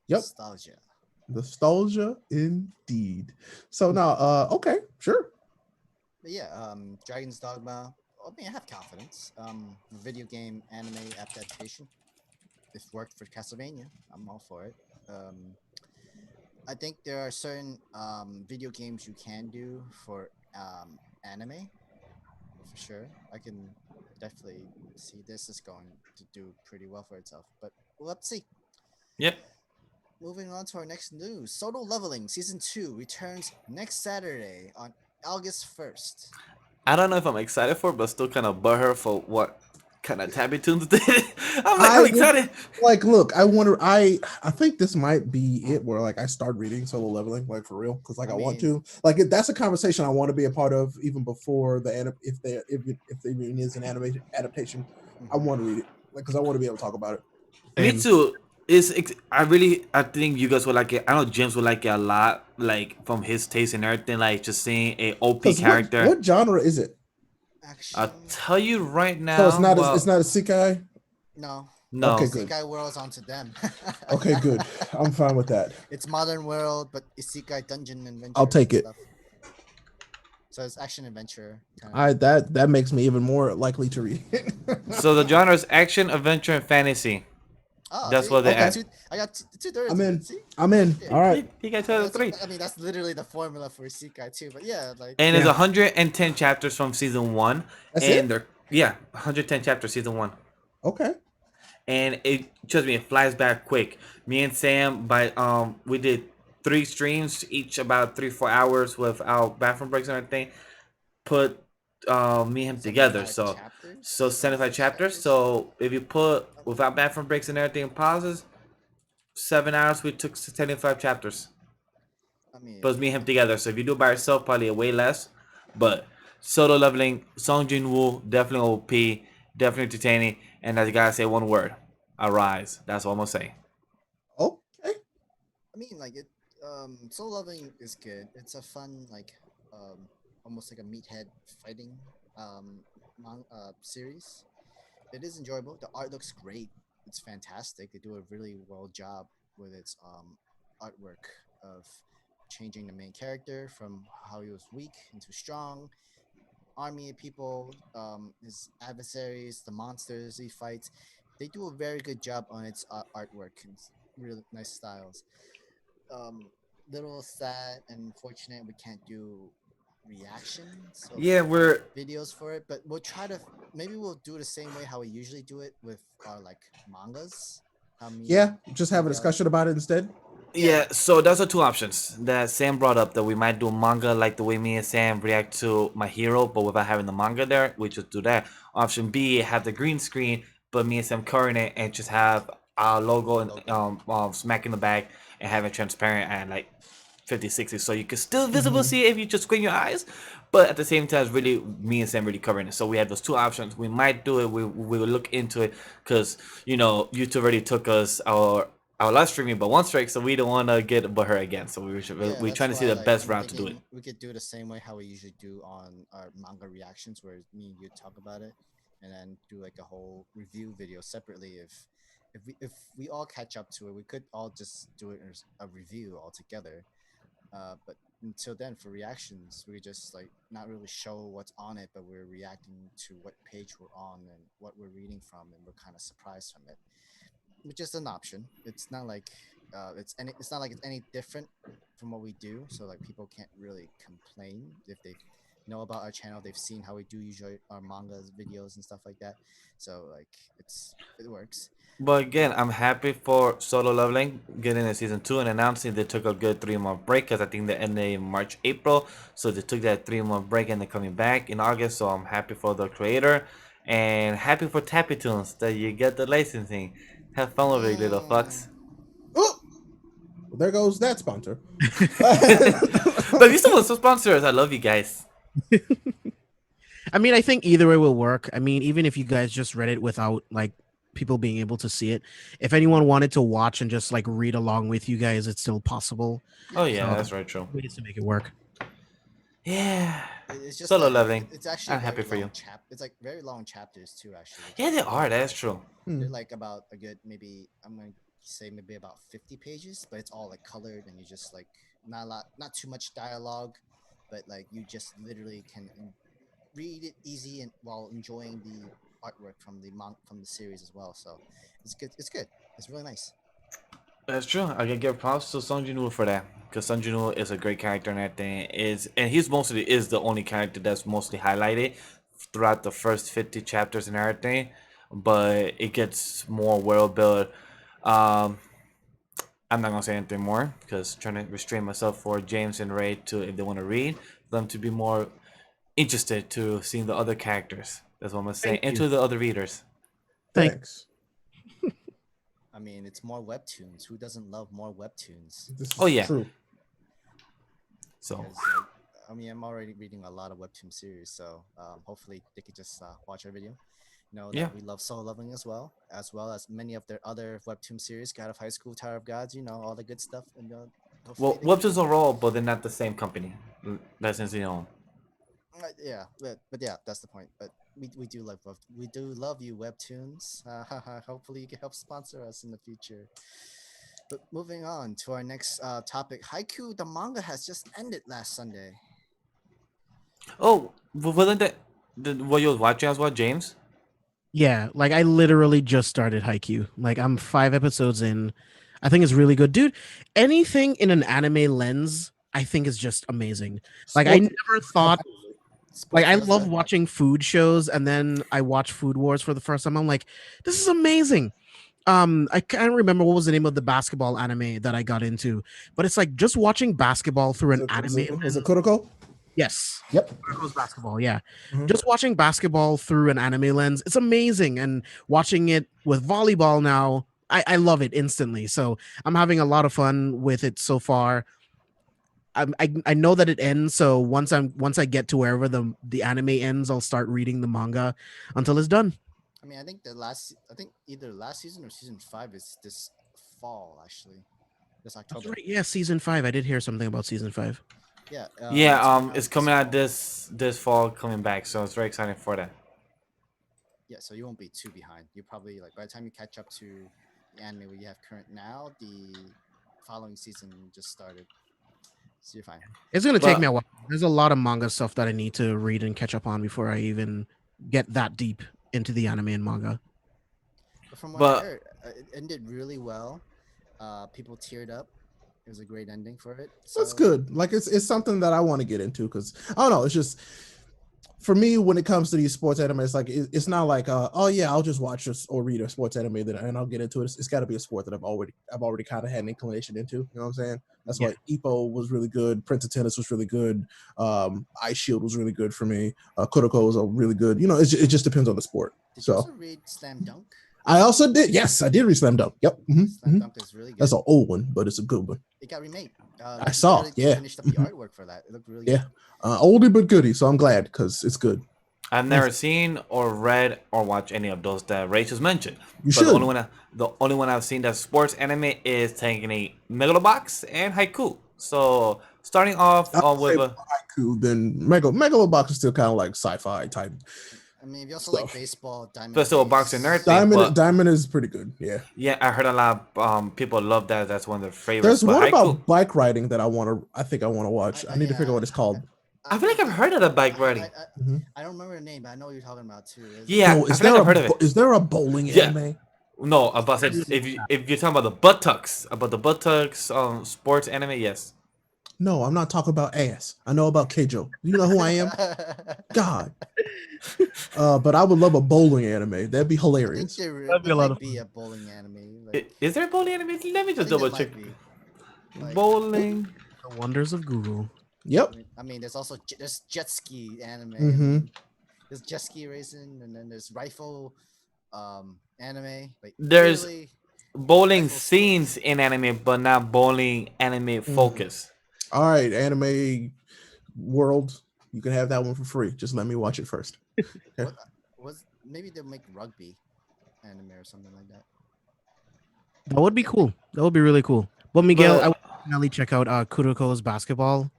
Yep. Nostalgia. Nostalgia indeed. So now, okay, sure. But yeah, Dragon's Dogma. I mean, I have confidence. Video game anime adaptation. It's worked for Castlevania. I'm all for it. Um, I think there are certain video games you can do for anime for sure. I can definitely see this is going to do pretty well for itself. But let's see. Yep. Moving on to our next news. Solo Leveling Season 2 returns next Saturday on August 1st. I don't know if I'm excited for it, but still kind of butthurt for what kind of Tabby Tunes did. I'm I excited. like look. I wonder. I think this might be it where like I start reading Solo Leveling like for real because like I want to like that's a conversation I want to be a part of even before the if there even is an animation adaptation. I want to read it like because I want to be able to talk about it. Me And too. I think you guys would like it. I know James would like it a lot, like from his taste and everything. Like just seeing a OP because character. what genre is it? Action. I'll tell you right now. So it's not well, it's not a Sekai. No. No. Okay, good. Isekai World's onto them. Okay, good. I'm fine with that. It's modern world, but Isekai dungeon adventure. I'll take it. Stuff. So it's action adventure. That makes me even more likely to read it. So the genre is action, adventure, and fantasy. Oh, That's see? what they I got add. I got two thirds. I'm of in. it, see? I'm in. Yeah. All right. He got 2 out of 3. I mean, that's literally the formula for Isekai too. But yeah, like. And it's Yeah. 110 chapters from season 1. That's and it? they're 110 chapters season 1. Okay. And it trust me, it flies back quick. Me and Sam we did 3 streams, each about 3-4 hours without bathroom breaks and everything. Put me and him together. 75 chapters? So 75 chapters. So if you put without bathroom breaks and everything pauses, 7 hours we took 75 chapters. I mean, But it's me and him together. So if you do it by yourself, probably way less. But Solo Leveling, Song Jin Woo, definitely OP, definitely entertaining. And I gotta say one word: arise. That's all I'm gonna say. Okay. I mean, like it. Soul Loving is good. It's a fun, like, almost like a meathead fighting, series. It is enjoyable. The art looks great. It's fantastic. They do a really well job with its artwork of changing the main character from how he was weak into strong. Army of people, his adversaries, the monsters he fights. They do a very good job on its artwork and really nice styles. Little sad and unfortunate we can't do reactions of Yeah, we're videos for it, but we'll try to maybe we'll do the same way how we usually do it with our like mangas. Yeah, just have a discussion about it instead. Yeah, so those are 2 options that Sam brought up, that we might do manga like the way me and Sam react to My Hero, but without having the manga there, we just do that. Option B, have the green screen, but me and Sam covering it and just have our logo and smack in the back and have it transparent and like 50-60, so you can still visible see it if you just squint your eyes, but at the same time, it's really me and Sam really covering it. So we had those 2 options. We might do it. We will look into it because YouTube already took us our live streaming but one strike, so we don't want to get her again. So we're that's trying to see why, the like, best I'm route to do it. thinking we could do the same way how we usually do on our manga reactions, where me and you talk about it, and then do like a whole review video separately. If we all catch up to it, we could all just do it as a review altogether. But until then, for reactions, we just like not really show what's on it, but we're reacting to what page we're on and what we're reading from, and we're kind of surprised from it, which is an option. It's not like it's not like it's any different from what we do. So like people can't really complain if they know about our channel. They've seen how we do usually our mangas, videos, and stuff like that. So like it works. But again, I'm happy for Solo Leveling getting a season 2 and announcing they took a good 3-month break, because I think they ended in March, April. So they took that 3-month break and they're coming back in August. So I'm happy for the creator and happy for Tappy Tunes that you get the licensing. Have fun with it, little fucks. Oh, well, there goes that sponsor. But you still want some sponsors. I love you guys. I mean, I think either way will work. I mean, even if you guys just read it without like people being able to see it. If anyone wanted to watch and just like read along with you guys, it's still possible. Oh yeah, So that's right, true. ways to make it work. Yeah, It's just solo that leveling. it's actually I'm happy for you. It's like very long chapters too. Actually, Yeah, they are. That's true. they're like about a good maybe I'm gonna say maybe about 50 pages, but it's all like colored and you just like not too much dialogue, but like you just literally can read it easy and while enjoying the artwork from the series as well. So it's good. It's good. It's really nice. That's true. I can give props to Sung Jin Woo for that because Sung Jin Woo is a great character and everything. And he's mostly is the only character that's mostly highlighted throughout the first 50 chapters and everything. But it gets more world build. Um, I'm not gonna say anything more because trying to restrain myself for James and Ray to if they want to read them to be more interested to seeing the other characters. That's what I'm gonna say, Thank and you. to the other readers. Thanks. I mean, it's more webtoons. Who doesn't love more webtoons? This is Oh, yeah. true. So Because, I mean, I'm already reading a lot of webtoon series, so hopefully they could just watch our video. Know that Yeah. we love solo leveling as well as many of their other webtoon series, God of High School, Tower of Gods, all the good stuff. And hopefully well, Webtoons are all, but they're not the same company. That's in own. yeah, but yeah, that's the point. But we do we do love you, webtoons. Hopefully you can help sponsor us in the future. But moving on to our next topic, Haikyu, the manga has just ended last Sunday. Oh, wasn't that what you was watching as well, James? Yeah, like I literally just started Haikyu. Like I'm 5 episodes in. I think it's really good, dude. Anything in an anime lens, I think is just amazing. Like I Sports- never thought. Sports Like I does love that. watching food shows, and then I watch Food Wars for the first time. I'm like, this is amazing. I can't remember what was the name of the basketball anime that I got into, but it's like just watching basketball through an anime Was it lens. Kuroko? Yes, Yep. Kuroko's basketball. Yeah, Mhm. just watching basketball through an anime lens, it's amazing. And watching it with volleyball now, I love it instantly. So I'm having a lot of fun with it so far. I know that it ends, so once I get to wherever the anime ends, I'll start reading the manga until it's done. I mean, I think either last season or season 5 is this fall actually, this That's October. right. Yeah, season 5. I did hear something about season 5. Yeah. Yeah, coming it's out coming out fall. this fall, coming back, so it's very exciting for that. Yeah, so you won't be too behind. You probably like by the time you catch up to the anime we have current now, the following season just started. So you're fine. It's gonna take But me a while. There's a lot of manga stuff that I need to read and catch up on before I even get that deep into the anime and manga. But from what I but heard, it ended really well. People teared up. It was a great ending for it. So That's good. Like it's something that I want to get into because I don't know. It's just for me when it comes to these sports anime, it's like it's not like oh yeah, I'll just watch or read a sports anime and I'll get into it. It's got to be a sport that I've already kind of had an inclination into. You know what I'm saying? That's Yeah. why Ippo was really good. Prince of Tennis was really good. Ice Shield was really good for me. Kuroko was a really good. It just depends on the sport. did you So also read Slam Dunk? I also did. Yes, I did read Slam Dunk. Yep. Slam Dunk is really good. That's an old one, but it's a good one. It got remade. I saw, literally yeah. Finished up the artwork for that. It looked really Yeah. good. Oldie but goodie. So I'm glad because it's good. I've never seen or read or watched any of those that Ray just mentioned. You But should. the only one I've seen that's sports anime is technically Megalobox and Haiku. So starting off with a Haikyu, then Megalobox is still kind of like sci-fi type. I mean, if you also Stuff. like baseball, Diamond. Festival Days. boxing and everything. Diamond is pretty good. Yeah. Yeah, I heard a lot of people love that. That's one of their favorites. There's but one Haiku, about bike riding that I think I want to watch. I need to figure out what it's called. I feel like I've heard of the bike riding. I don't remember the name, but I know what you're talking about too. Yeah, No, I feel like I've heard of it. Is there a bowling Yeah. anime? No, about if you're talking about the buttocks, sports anime, yes. No, I'm not talking about ass. I know about Keijo. You know who I am? God. But I would love a bowling anime. That'd be hilarious. That'd be a lot of be a bowling anime. Like, Is there a bowling anime? Let me I just think double there check. might be. Like, Bowling. The wonders of Google. Yep. I mean, there's also there's jet ski anime. Mhm. There's jet ski racing, and then there's rifle anime. Like There's clearly, bowling rifle scenes in anime, but not bowling anime focus. All right, anime world. You can have that one for free. Just let me watch it first. Okay. was maybe they'll make rugby anime or something like that. That would be cool. That would be really cool. But Miguel, I But would definitely check out Kuroko's basketball.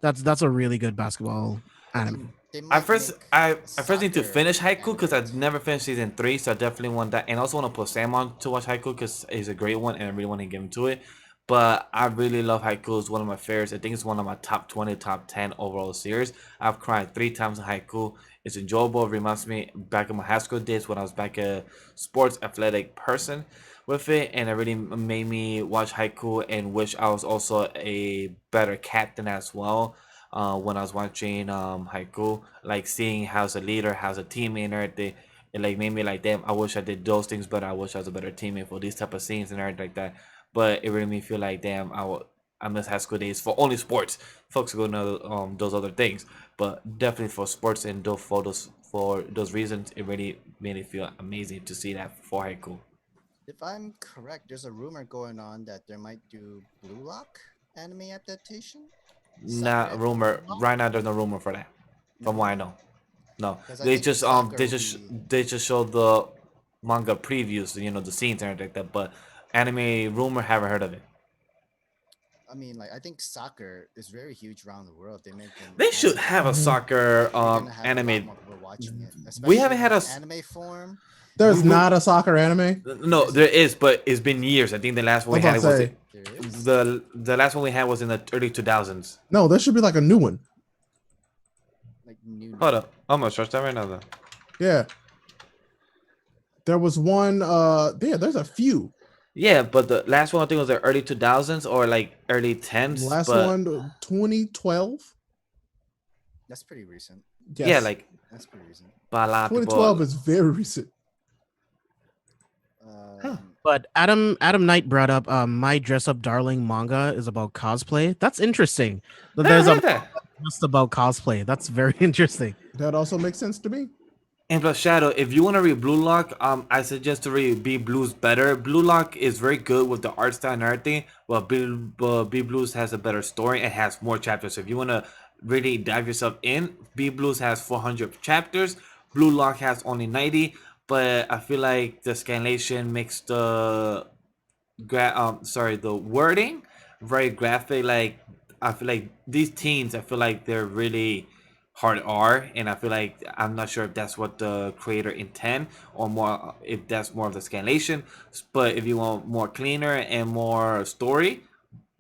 That's a really good basketball anime. They I might first make I a I first need to soccer finish Haiku because anime I've never finished season 3, so I definitely want that, and I also want to put Sam on to watch Haiku because it's a great one, and I really want to get into it. But I really love Haiku. It's one of my favorites. I think it's one of my top 20, top 10 overall series. I've cried 3 times in Haiku. It's enjoyable. It reminds me back in my high school days when I was back a sports athletic person with it, and it really made me watch Haiku and wish I was also a better captain as well. When I was watching Haiku, like seeing how's a leader, how's a teammate, and everything, it like made me like, damn, I wish I did those things, but I wish I was a better teammate for these type of scenes and everything like that. But it really made me feel like, damn, I miss high school days for only sports. Folks go know those other things, but definitely for sports and for those reasons, it really made it feel amazing to see that for Haiku. If I'm correct, there's a rumor going on that they might do Blue Lock anime adaptation. Soccer Not rumor. Blue Lock? Right now, there's no rumor for that, from No, what I know. No, because I think soccer would be. they just show the manga previews, the scenes and everything like that. But anime rumor, haven't heard of it. I mean, like I think soccer is very huge around the world. They make an They should anime have a Mhm. soccer you're gonna have a lot anime. more people watching it, We especially haven't in had an a anime form. There's we- not a soccer anime. no. Is There it? is, but it's been years. I think the last I one was we about had to was say There is. the last one we had was in the early 2000s. no. There should be like a new one. Like new. Hold up, I'm gonna search that right now. Though. Yeah, there was one. Yeah, there's a few. Yeah, but the last one I think was the early 2000s or like early The 10s. last But one, 2012. That's pretty recent. Yes, yeah, like That's pretty recent. by a lot of 2012 people. is very recent. But Adam Knight brought up my dress up darling manga is about cosplay. That's interesting. That I there's a heard that. just about cosplay. That's very interesting. That also makes sense to me. And plus, Shadow, if you want to read Blue Lock, I suggest to read B Blues better. Blue Lock is very good with the art style and everything, but B Blues has a better story and has more chapters. So if you want to really dive yourself in, B Blues has 400 chapters. Blue Lock has only 90, but I feel like the scanlation makes the wording very graphic. Like I feel like these teens, I feel like they're really hard R, and I feel like I'm not sure if that's what the creator intend or more if that's more of the scanlation. But if you want more cleaner and more story,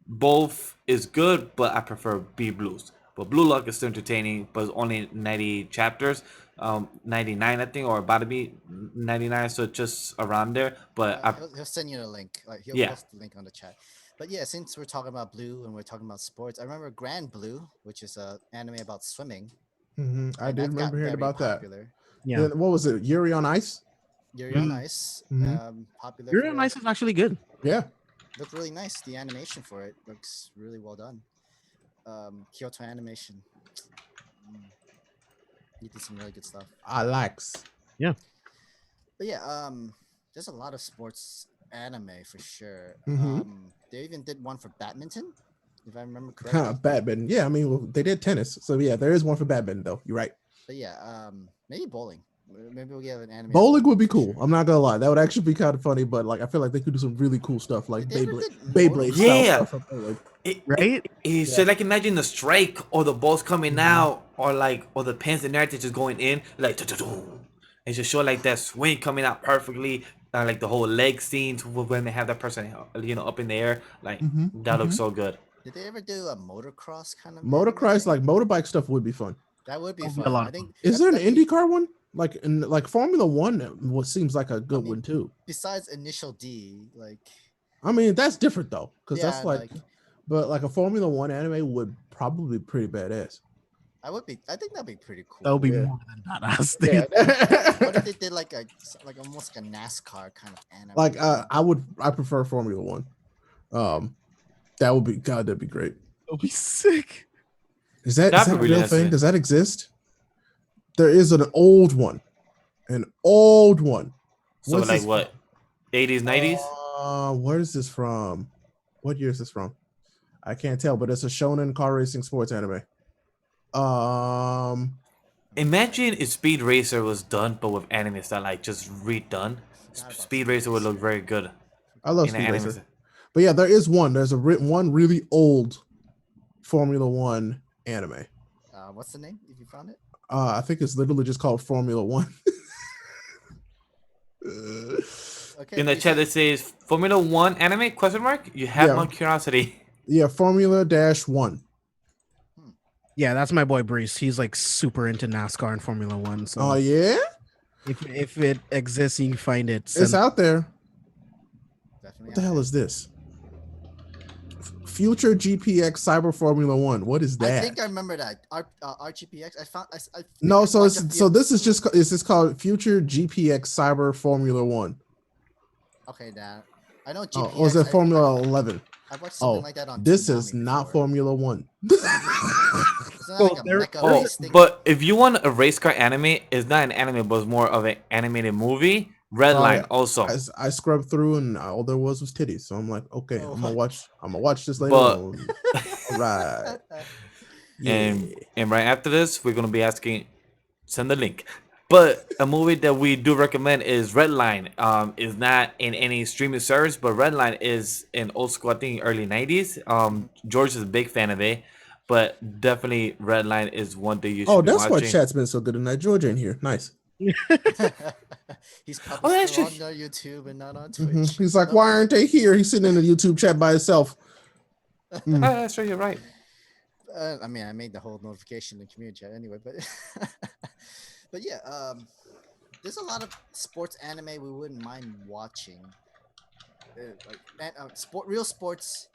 both is good, but I prefer B Blues. But Blue Lock is still entertaining, but it's only 90 chapters, 99 I think, or about to be 99, so just around there. But He'll send you a link. Like he'll Yeah. post the link on the chat. But yeah, since we're talking about blue and we're talking about sports, I remember Grand Blue, which is a anime about swimming. I and did that got remember hearing very about that. popular. Yeah. Then what was it? Yuri on Ice? Yuri on Ice, popular. Yuri for on a- Ice is actually good. Yeah. Looked really nice. The animation for it looks really well done. Kyoto Animation. You did some really good stuff. I likes. But yeah, there's a lot of sports anime for sure. Mhm. They even did one for badminton, if I remember correctly. Badminton. Yeah, I mean, well, they did tennis. So yeah, there is one for badminton though. You're right. But yeah, maybe bowling. Maybe we'll get an anime. of Bowling would be for cool. sure. I'm not gonna lie. That would actually be kind of funny, but like I feel like they could do some really cool stuff like Did they ever Beyblade, did Beyblade motocross? style Yeah. stuff from bowling. Right? So like imagine the strike or the balls coming Mhm. out or the pins and everything just going in like and just show like that swing coming out perfectly, like the whole leg scenes when they have that person up in the air, like Mhm, that looks mhm. so good. Did they ever do a motocross kind of? Motocross, anime? like motorbike stuff, would be fun. That would be That would be a fun. lot I of think. Is there an that'd be- IndyCar one? Like Formula One, what seems like a good mean, one too. Besides Initial D, like I mean, that's different though, because Yeah, that's like, but like a Formula One anime would probably be pretty badass. I think that'd be pretty cool. That would be Yeah. more than badass. What if they did like almost like a NASCAR kind of anime? Like I prefer Formula One. That would be that'd be great. That would be sick. Is that That'd a be really real nice, thing? man. Does that exist? There is an old one. An old one. So What's like this what, 80s, 90s? Where is this from? What year is this from? I can't tell, but it's a shonen car racing sports anime. Imagine if Speed Racer was done but with anime style, like just redone. Forgot about Speed Racer would look very good I love in an Speed anime. Racer. But yeah, there is one. There's one really old Formula One anime. What's the name? If you found it. I think it's literally just called Formula One. Okay. In the you chat, said- it says Formula One anime? Question mark. You have Yeah. my curiosity. Yeah, Formula-1. Yeah, that's my boy Brees. He's like super into NASCAR and Formula One. So Oh yeah, if it exists, you can find it. it's out there. Definitely What the out hell there. is this? Future GPX Cyber Formula One. What is that? I think I remember that. RGPX. I found. I No, think so I it's watched a so few- this is just is this called Future GPX Cyber Formula One? Okay, that. I know Oh, GPX. or is it Formula 11? I watched something Oh, like that on. this Toonami is not before. Formula One. Isn't that like a there- mecha Oh, race thing? but if you want a race car anime, it's not an anime, but it's more of an animated movie. Redline yeah. also. I scrubbed through and all there was titties. So I'm like, okay, Oh, I'm gonna watch this later But- on. All right. Yeah. And right after this, we're gonna be asking, send the link. But a movie that we do recommend is Redline. Is not in any streaming service, but Redline is in old school. I think early '90s. George is a big fan of it, but definitely Redline is one that you should Oh, be that's why watching. chat's been so good tonight. George ain't here. Nice. He's probably that's still just- on YouTube and not on Twitch. Mhm. He's like, why aren't they here? He's sitting in the YouTube chat by himself. Mm. Oh, that's right. You're right. I mean, I made the whole notification in community chat anyway, but but yeah, there's a lot of sports anime we wouldn't mind watching. Real sports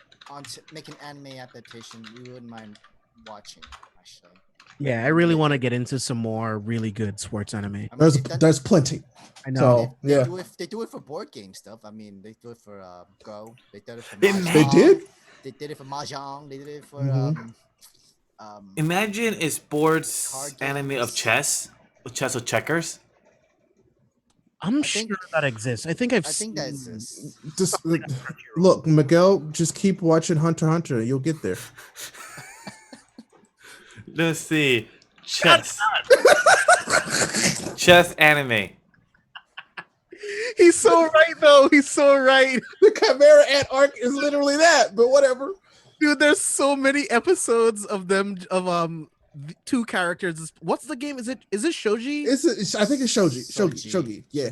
make an anime adaptation. We wouldn't mind watching actually. Yeah, I really want to get into some more really good sports anime. I mean, There's plenty. I know. So yeah, they do it for board game stuff. I mean, they do it for Go. They did it for They Mahjong. they did. They did it for Mahjong. They did it for Mhm. Imagine a sports Card anime of games. chess or checkers. I'm I sure think- that exists. I think I've I think that seen exists. Just something on Crunchyroll. look, Miguel. Just keep watching Hunter x Hunter. You'll get there. Let's see. Chess. Chess anime. He's so right though. He's so right. The Chimera Ant arc is literally that. But whatever. Dude, there's so many episodes of them two characters. What's the game? Is it Shoji? I think it's Shogi. Yeah.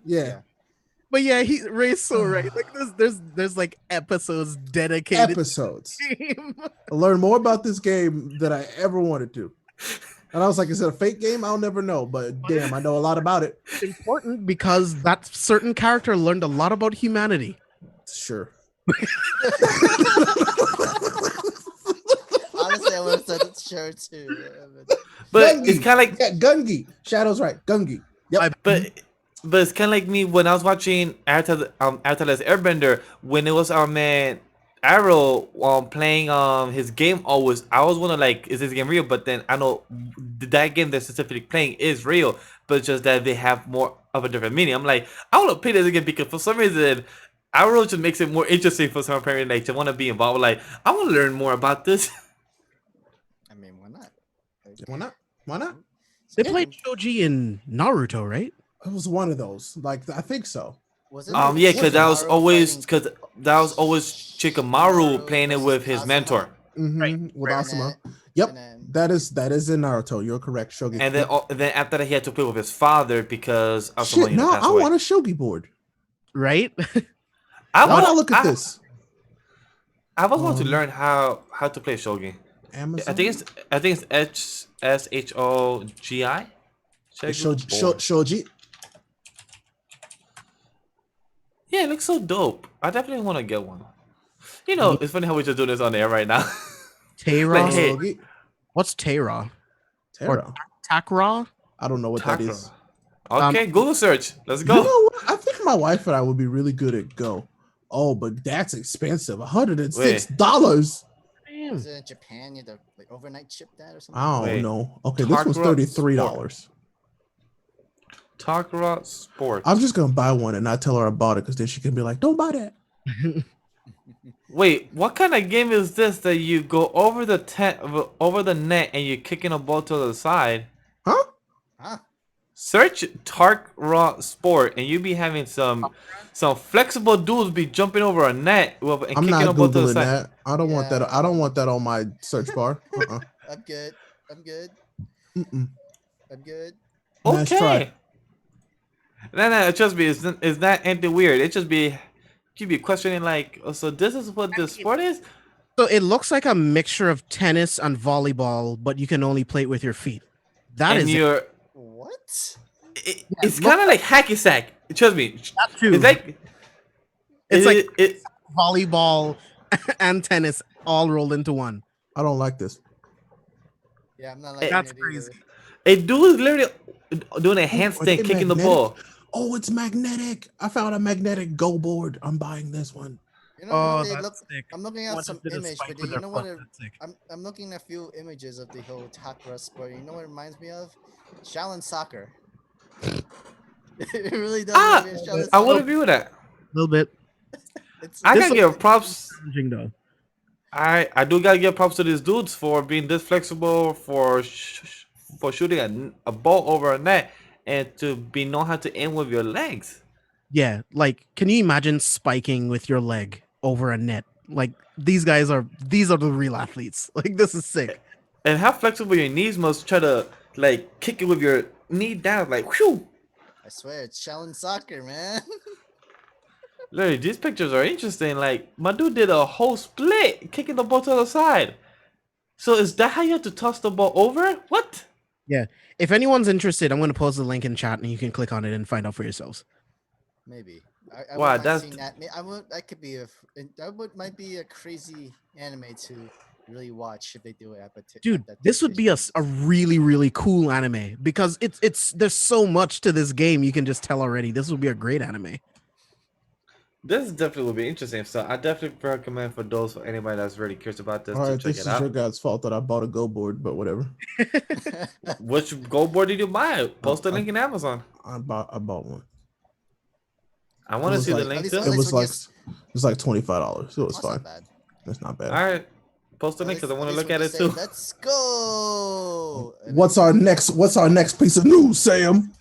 Yeah. But yeah, Ray's so right. Like there's like episodes dedicated Episodes. to the game. I learned more about this game than I ever wanted to. And I was like, is it a fake game? I'll never know. But damn, I know a lot about it. It's important because that certain character learned a lot about humanity. Sure. Honestly, I would have said it's sure too. Yeah, But Gungi. it's kind of like Yeah, Gungi. Shadow's right. Gungi. Yep. but it's kind of like me when I was watching Avatar Last Airbender when it was our man Arrow playing his game. I was wondering like, is this game real? But then I know that game they're specifically playing is real, but it's just that they have more of a different meaning. I'm like, I want to play this again because for some reason Arrow just makes it more interesting for some parents like to want to be involved. Like, I want to learn more about this. I mean, why not? Like, Why not? Why not? They yeah, played Shoji in Naruto, right? It was one of those. Like, I think so. Was it? Yeah, because that was Naruto always fighting Chikamaru playing it versus with his Kazuma? mentor, Right. With And Asuma. then- Yep. and then- That is in Naruto. You're correct, Shogi. and then after that he had to play with his father because Asuma Shit, now passed I away. want a Shogi board. Right? I Why want not look at this? I was going to Um, learn how to play shogi. Amazon. I think it's SHOGI. Shoji. Yeah, it looks so dope. I definitely want to get one. You know, it's funny how we're just doing this on the air right now. Tera. Like, hey. Shogi. What's Tera? Terra. Takra? I don't know what that is. Okay, Google search. Let's You go. know what? I think my wife and I would be really good at Go. Oh, but that's expensive. $106. Damn. Is it in Japan? You had to like overnight ship that or something? I don't Wait. know. Okay, this one's Takara $33. Takara Sports. I'm just gonna buy one and not tell her I bought it because then she can be like, "Don't buy that." Wait, what kind of game is this that you go over the net and you're kicking a ball to the side? Huh? Huh? Search Tark Raw Sport, and you be having some flexible dudes be jumping over a net and I'm kicking not them both to the googling side. that. I don't want that. I don't want that on my search bar. I'm good. I'm good. Mm-mm. I'm good. Nice try. Okay. No, trust me, it's not anything weird. It just be you be questioning like, oh, so this is what the sport is, So it looks like a mixture of tennis and volleyball, but you can only play it with your feet. That and is it. What? it's Look kind of like hacky sack. Trust me, that too. it's like It's like it volleyball and tennis all rolled into one. I don't like this. Yeah, I'm not Hey, liking That's it crazy. either. a dude is literally doing a Are handstand, they kicking the magnetic? ball. Oh, it's magnetic. I found a magnetic go board. I'm buying this one. You know what Oh, they that's look? sick. I'm looking at Someone some just did a image, spike but with you their know what? foot. That's sick. I'm looking at a few images of the whole Takara sport. You know what it reminds me of? Shaolin soccer. It really does Ah, remind me of Shaolin I would soccer. agree with that. A little bit. It's I like, gotta give props. Challenging though. I do gotta give props to these dudes for being this flexible, for shooting a ball over a net, and to be know how to aim with your legs. Yeah, like can you imagine spiking with your leg over a net? Like these are the real athletes. Like this is sick. And how flexible your knees must try to like kick it with your knee down, like whew. I swear, it's Shaolin soccer, man. Literally, these pictures are interesting. Like my dude did a whole split, kicking the ball to the side. So is that how you have to toss the ball over? What? Yeah. If anyone's interested, I'm going to post the link in chat and you can click on it and find out for yourselves. Maybe I Wow, wouldn't mind that's seeing that. I would. That could be might be a crazy anime to really watch if they do it Dude, this would be a really really cool anime because it's there's so much to this game you can just tell already. This would be a great anime. this definitely would be interesting. So I definitely recommend for those for anybody that's really curious about this All to right, check this it is your out. guy's fault that I bought a go board, but whatever. Which gold board did you buy? Post the link in Amazon. I bought one. I It want to was see the like link least- too. at it least was when like you it was like $25, so it was that's fine. not bad. That's not bad. All right, post the At link because I least- want to least look when at you it say, too. Let's go. And What's then- our next piece of news, Sam?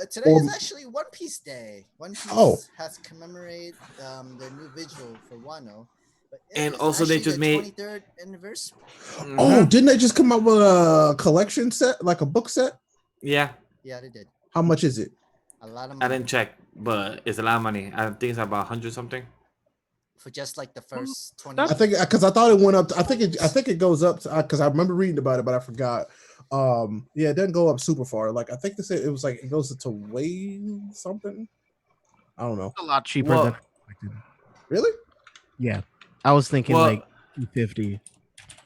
Today Or- is actually One Piece Day. One Piece Oh. has commemorated their new visual for Wano. But it And is also they actually just the made 23rd anniversary. Oh, Mhm. didn't they just come up with a collection set, like a book set? Yeah, Yeah, they did. How much is it? A lot of I money didn't check, but it's a lot of money. I think it's about 100 something. for just like the first 20. I think because I thought it went up. I think it goes up because I remember reading about it, but I forgot. Yeah, it doesn't go up super far. Like I think they said it was like it goes to way something. I don't know. It's a lot cheaper Well, than expected. Really? Yeah. I was thinking Well- like 250.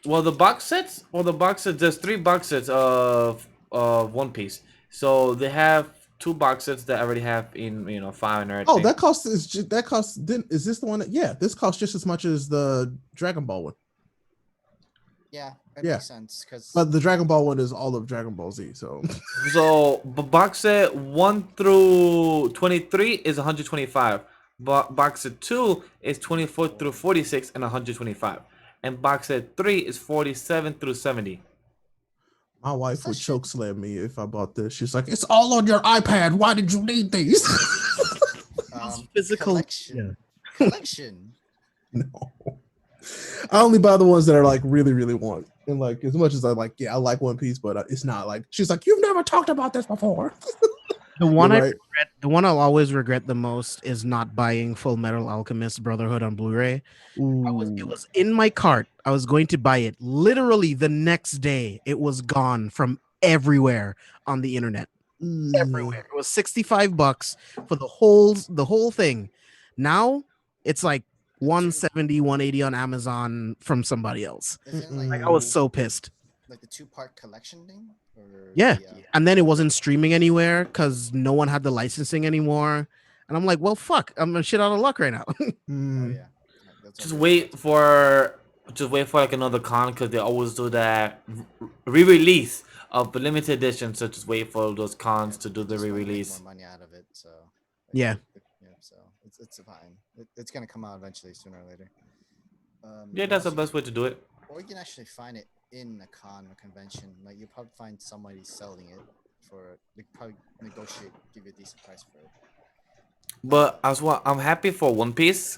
Well, the box sets. Well, the box sets. There's 3 box sets of One Piece. So they have 2 box sets that already have in 5 and everything. Oh, that costs that costs. Is this the one? Yeah, this costs just as much as the Dragon Ball one. Yeah, it Yeah. makes sense because But the Dragon Ball one is all of Dragon Ball Z. So So box set 1 through 23 is 125. Box set 2 is 24 through 46 and 125. And box set 3 is 47 through 70. my wife that would shit- choke slam me if I bought this. She's like, "It's all on your iPad. Why did you need these?" Physical. collection. Collection. No. I only buy the ones that are like really, really want. And like as much as I like, yeah, I like One Piece, but it's not like she's like, "You've never talked about this before." The one You're I right. regret, the one I'll always regret the most is not buying Full Metal Alchemist Brotherhood on Blu-ray. It Ooh. was in my cart. I was going to buy it. Literally the next day, it was gone from everywhere on the internet. Everywhere. It was $65 for the whole thing. Now it's like 170, 180 on Amazon from somebody else. Isn't Mm-mm. like Like I was so pissed. like the 2-part collection thing? Or Yeah. the, And then it wasn't streaming anywhere because no one had the licensing anymore. And I'm like, well, fuck, I'm shit out of luck right now. oh Mm. yeah. That's Just what wait for like another con because they always do that re-release of the limited edition. So just wait for those cons to do the just wanna make re-release. more money out of it. So Yeah. So it's fine. It's gonna come out eventually, sooner or later. Yeah, that's the best way to do it. Or you can actually find it in a con or convention. Like you'll probably find somebody selling it for it. They probably negotiate, give you a decent price for it. But as well, I'm happy for One Piece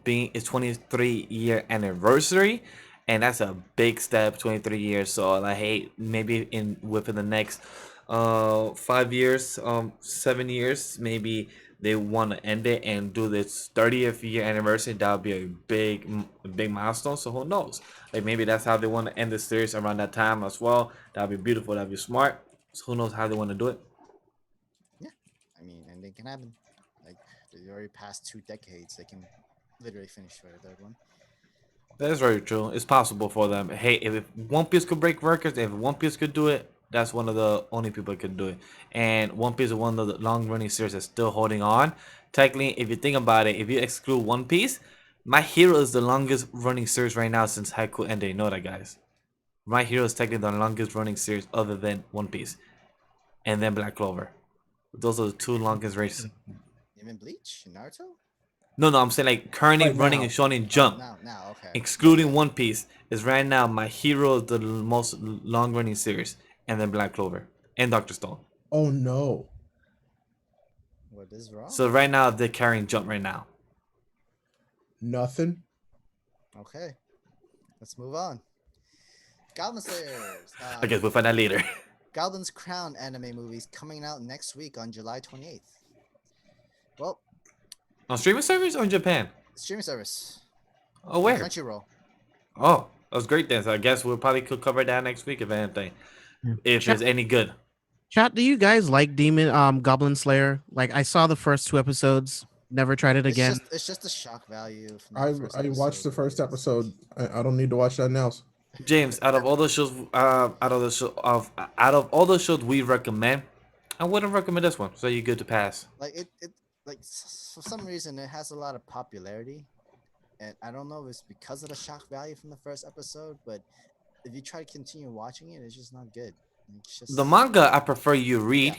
being its 23-year anniversary, and that's a big step. 23 years. So like, hey, maybe in within the next 5 years, 7 years, maybe they want to end it and do this 30th year anniversary. That would be a big milestone. So who knows? Like maybe that's how they want to end the series around that time as well. That'd be beautiful. That'd be smart. So who knows how they want to do it? Yeah, I mean, anything can happen. Like they already passed 2 decades. They can literally finish for the third one. That's very true. It's possible for them. Hey, if One Piece could break records, if One Piece could do it, that's one of the only people that could do it. And One Piece is one of the long-running series that's still holding on. Technically, if you think about it, if you exclude One Piece, My Hero is the longest-running series right now since Haikyu ended. You know that, guys. My Hero is technically the longest-running series other than One Piece, and then Black Clover. Those are the two longest races. Even Bleach, Naruto. No, I'm saying like currently Right running now. in Shonen Oh, Jump. now, okay. Excluding One Piece, is right now My Hero is the most long running series, and then Black Clover and Doctor Stone. Oh no. What is wrong? So right now they're carrying Jump right now. Nothing. Okay, let's move on. Goblin Slayers. I guess we'll find out later. Goblin's Crown anime movies coming out next week on July 28th. Well, On streaming service or in Japan? streaming service. Oh, where? Crunchyroll. Oh, that was great then. So I guess we'll probably could cover that next week if anything. Yeah. If it's any good. Chat, do you guys like Goblin Slayer? Like I saw the first 2 episodes, never tried it again. It's just the shock value. From I the first I watched the episode. first episode. I don't need to watch nothing else. James, out of all the shows, out of all the shows we recommend, I wouldn't recommend this one. So you're good to pass. Like it for some reason it has a lot of popularity, and I don't know if it's because of the shock value from the first episode, but if you try to continue watching it, it's just not good. It's just The manga I prefer you read.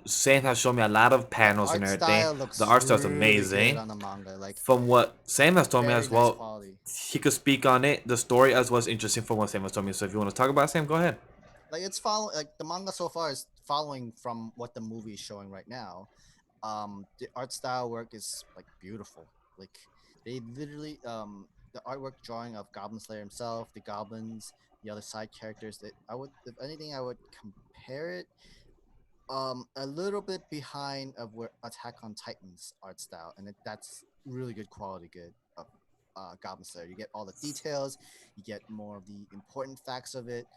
Sam has shown me a lot of panels and art everything. style looks The art style's really amazing. good on the manga. Like From what Sam has told me very as nice well, quality. he could speak on it. The story as well is interesting from what Sam has told me. So if you want to talk about it, Sam, go ahead. Like it's follow like the manga so far is following from what the movie is showing right now. The art style work is like beautiful. Like they literally the artwork drawing of Goblin Slayer himself, the goblins, the other side characters. That I would, if anything, I would compare it a little bit behind of where Attack on Titan's art style, and that's really good quality. Good of Goblin Slayer. You get all the details, you get more of the important facts of it.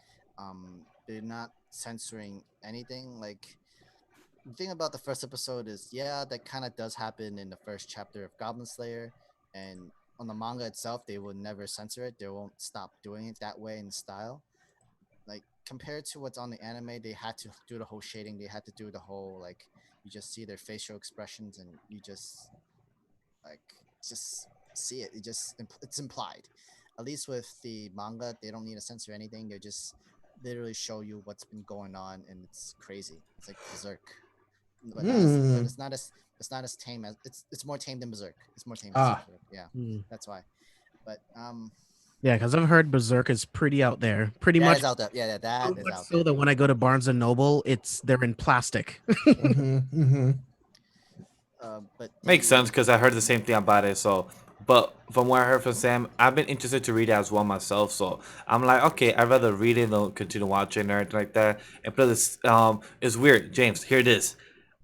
They're not censoring anything. Like the thing about the first episode is, yeah, that kind of does happen in the first chapter of Goblin Slayer, and on the manga itself, they will never censor it. They won't stop doing it that way in style. Like compared to what's on the anime, they had to do the whole shading. They had to do the whole like you just see their facial expressions and you just like just see it. It's implied. At least with the manga, they don't need to censor anything. They just literally show you what's been going on, and it's crazy. It's like Berserk, but, but it's not as tame as it's more tame than Berserk. It's more tame. Than Berserk. Yeah, that's why. But Yeah, because I've heard Berserk is pretty out there. Pretty that much is out there. Yeah, that so is much out so there. that when I go to Barnes and Noble, they're in plastic. But Makes sense because I heard the same thing about it. So, but from what I heard from Sam, I've been interested to read it as well myself. So I'm like, okay, I'd rather read it than continue watching or anything like that. And plus, it's weird. James, here it is.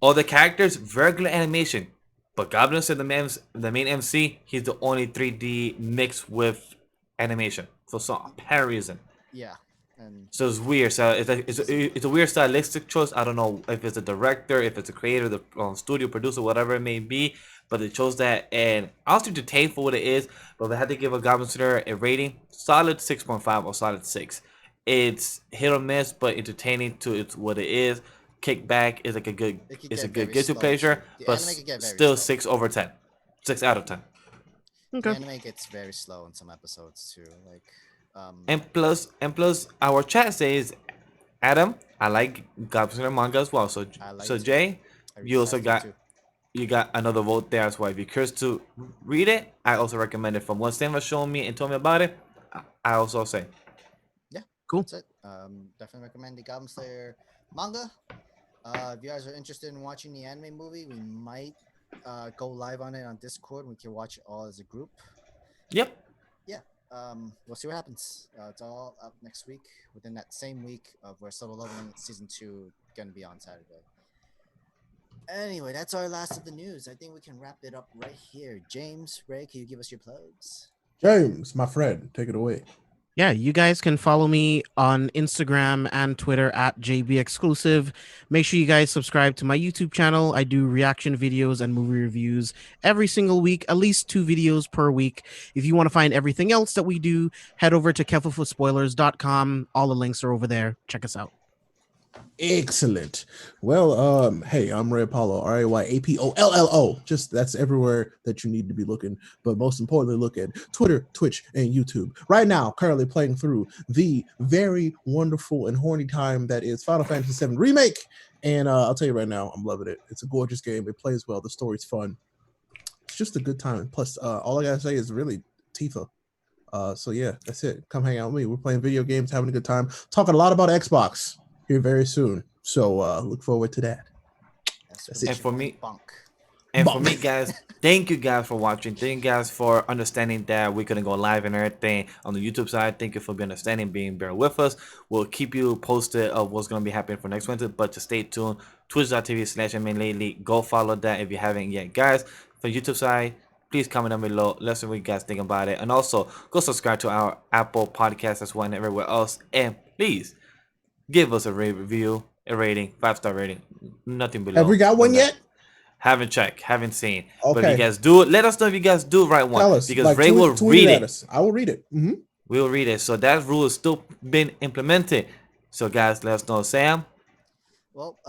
All the characters, regular animation, but Goblin said the main MC, he's the only 3D mixed with animation for some apparent reason. Yeah, and So it's weird. So it's a weird stylistic choice. I don't know if it's a director, if it's a creator, the studio producer, whatever it may be. But they chose that, and I was entertained for what it is. But if I had to give a Goblin Slayer a rating, solid 6.5 or solid 6. It's hit or miss, but entertaining to it's what it is. Kickback is like a good, it could it's a get good very guilty slow, pleasure, too. The but anime could get very still slow. 6/10, 6 out of 10. The Okay. anime gets very slow in some episodes too. Like, And plus, our chat says, Adam, I like Goblin Slayer manga as well. So I like so it too. Jay, I read you also Saito got too. you got another vote there as well. If you're curious to read it, I also recommend it. From what Sam was showing me and told me about it, I also say. Yeah, Cool. that's it. Definitely recommend the Goblin Slayer manga. If you guys are interested in watching the anime movie, we might go live on it on Discord. We can watch it all as a group. Yep. Yeah, we'll see what happens. It's all up next week. Within that same week of where Solo Leveling season 2 gonna be on Saturday. Anyway, that's our last of the news. I think we can wrap it up right here. James, Ray, can you give us your plugs? James, my friend, take it away. Yeah, you guys can follow me on Instagram and Twitter at JB Exclusive. Make sure you guys subscribe to my YouTube channel. I do reaction videos and movie reviews every single week, at least 2 videos per week. If you want to find everything else that we do, head over to carefulforspoilers.com. All the links are over there. Check us out. Excellent. Well, hey, I'm Rayapollo, Rayapollo. Just that's everywhere that you need to be looking. But most importantly, look at Twitter, Twitch, and YouTube. Right now, currently playing through the very wonderful and horny time that is Final Fantasy VII Remake. And I'll tell you right now, I'm loving it. It's a gorgeous game. It plays well. The story's fun. It's just a good time. Plus, all I gotta say is really Tifa. So yeah, that's it. Come hang out with me. We're playing video games, having a good time, talking a lot about Xbox here very soon. So look forward to that. That's it. And for me, Bunk. and for me, guys, thank you guys for watching. Thank you guys for understanding that we couldn't go live and everything on the YouTube side. Thank you for being understanding, being bear with us. We'll keep you posted of what's going to be happening for next Wednesday, but to stay tuned, twitch.tv/MNLately. Go follow that if you haven't yet, guys. For YouTube side, please comment down below. Let us know what you guys think about it. And also, go subscribe to our Apple podcast as well and everywhere else. And please, give us a review, a rating, 5-star rating. Nothing below. Have we got one yet? Haven't checked, haven't seen. But if Okay. you guys do it, let us know if you guys do write one. Tell us, because like, Ray will tweet read at it. us. I will read it. Mm-hmm. We will read it. So that rule is still been implemented. So guys, let us know. Sam? Well,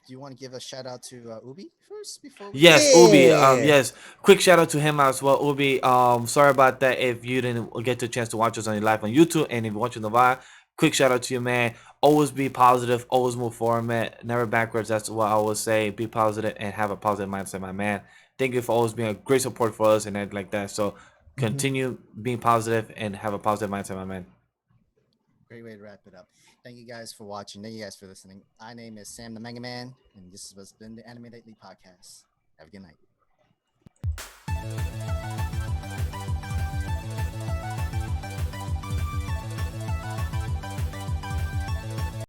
do you want to give a shout out to Ubi first before we Yes, Yeah. Ubi. Yes. Quick shout out to him as well, Ubi. Sorry about that if you didn't get the chance to watch us on your live on YouTube, and if you're watching the live, quick shout out to you, man. Always be positive, always move forward, man. Never backwards. That's what I always say. Be positive and have a positive mindset, my man. Thank you for always being a great support for us and everything like that. So continue being positive and have a positive mindset, my man. Great way to wrap it up. Thank you guys for watching. Thank you guys for listening. My name is Sam the Manga Man, and this has been the Anime Lately podcast. Have a good night.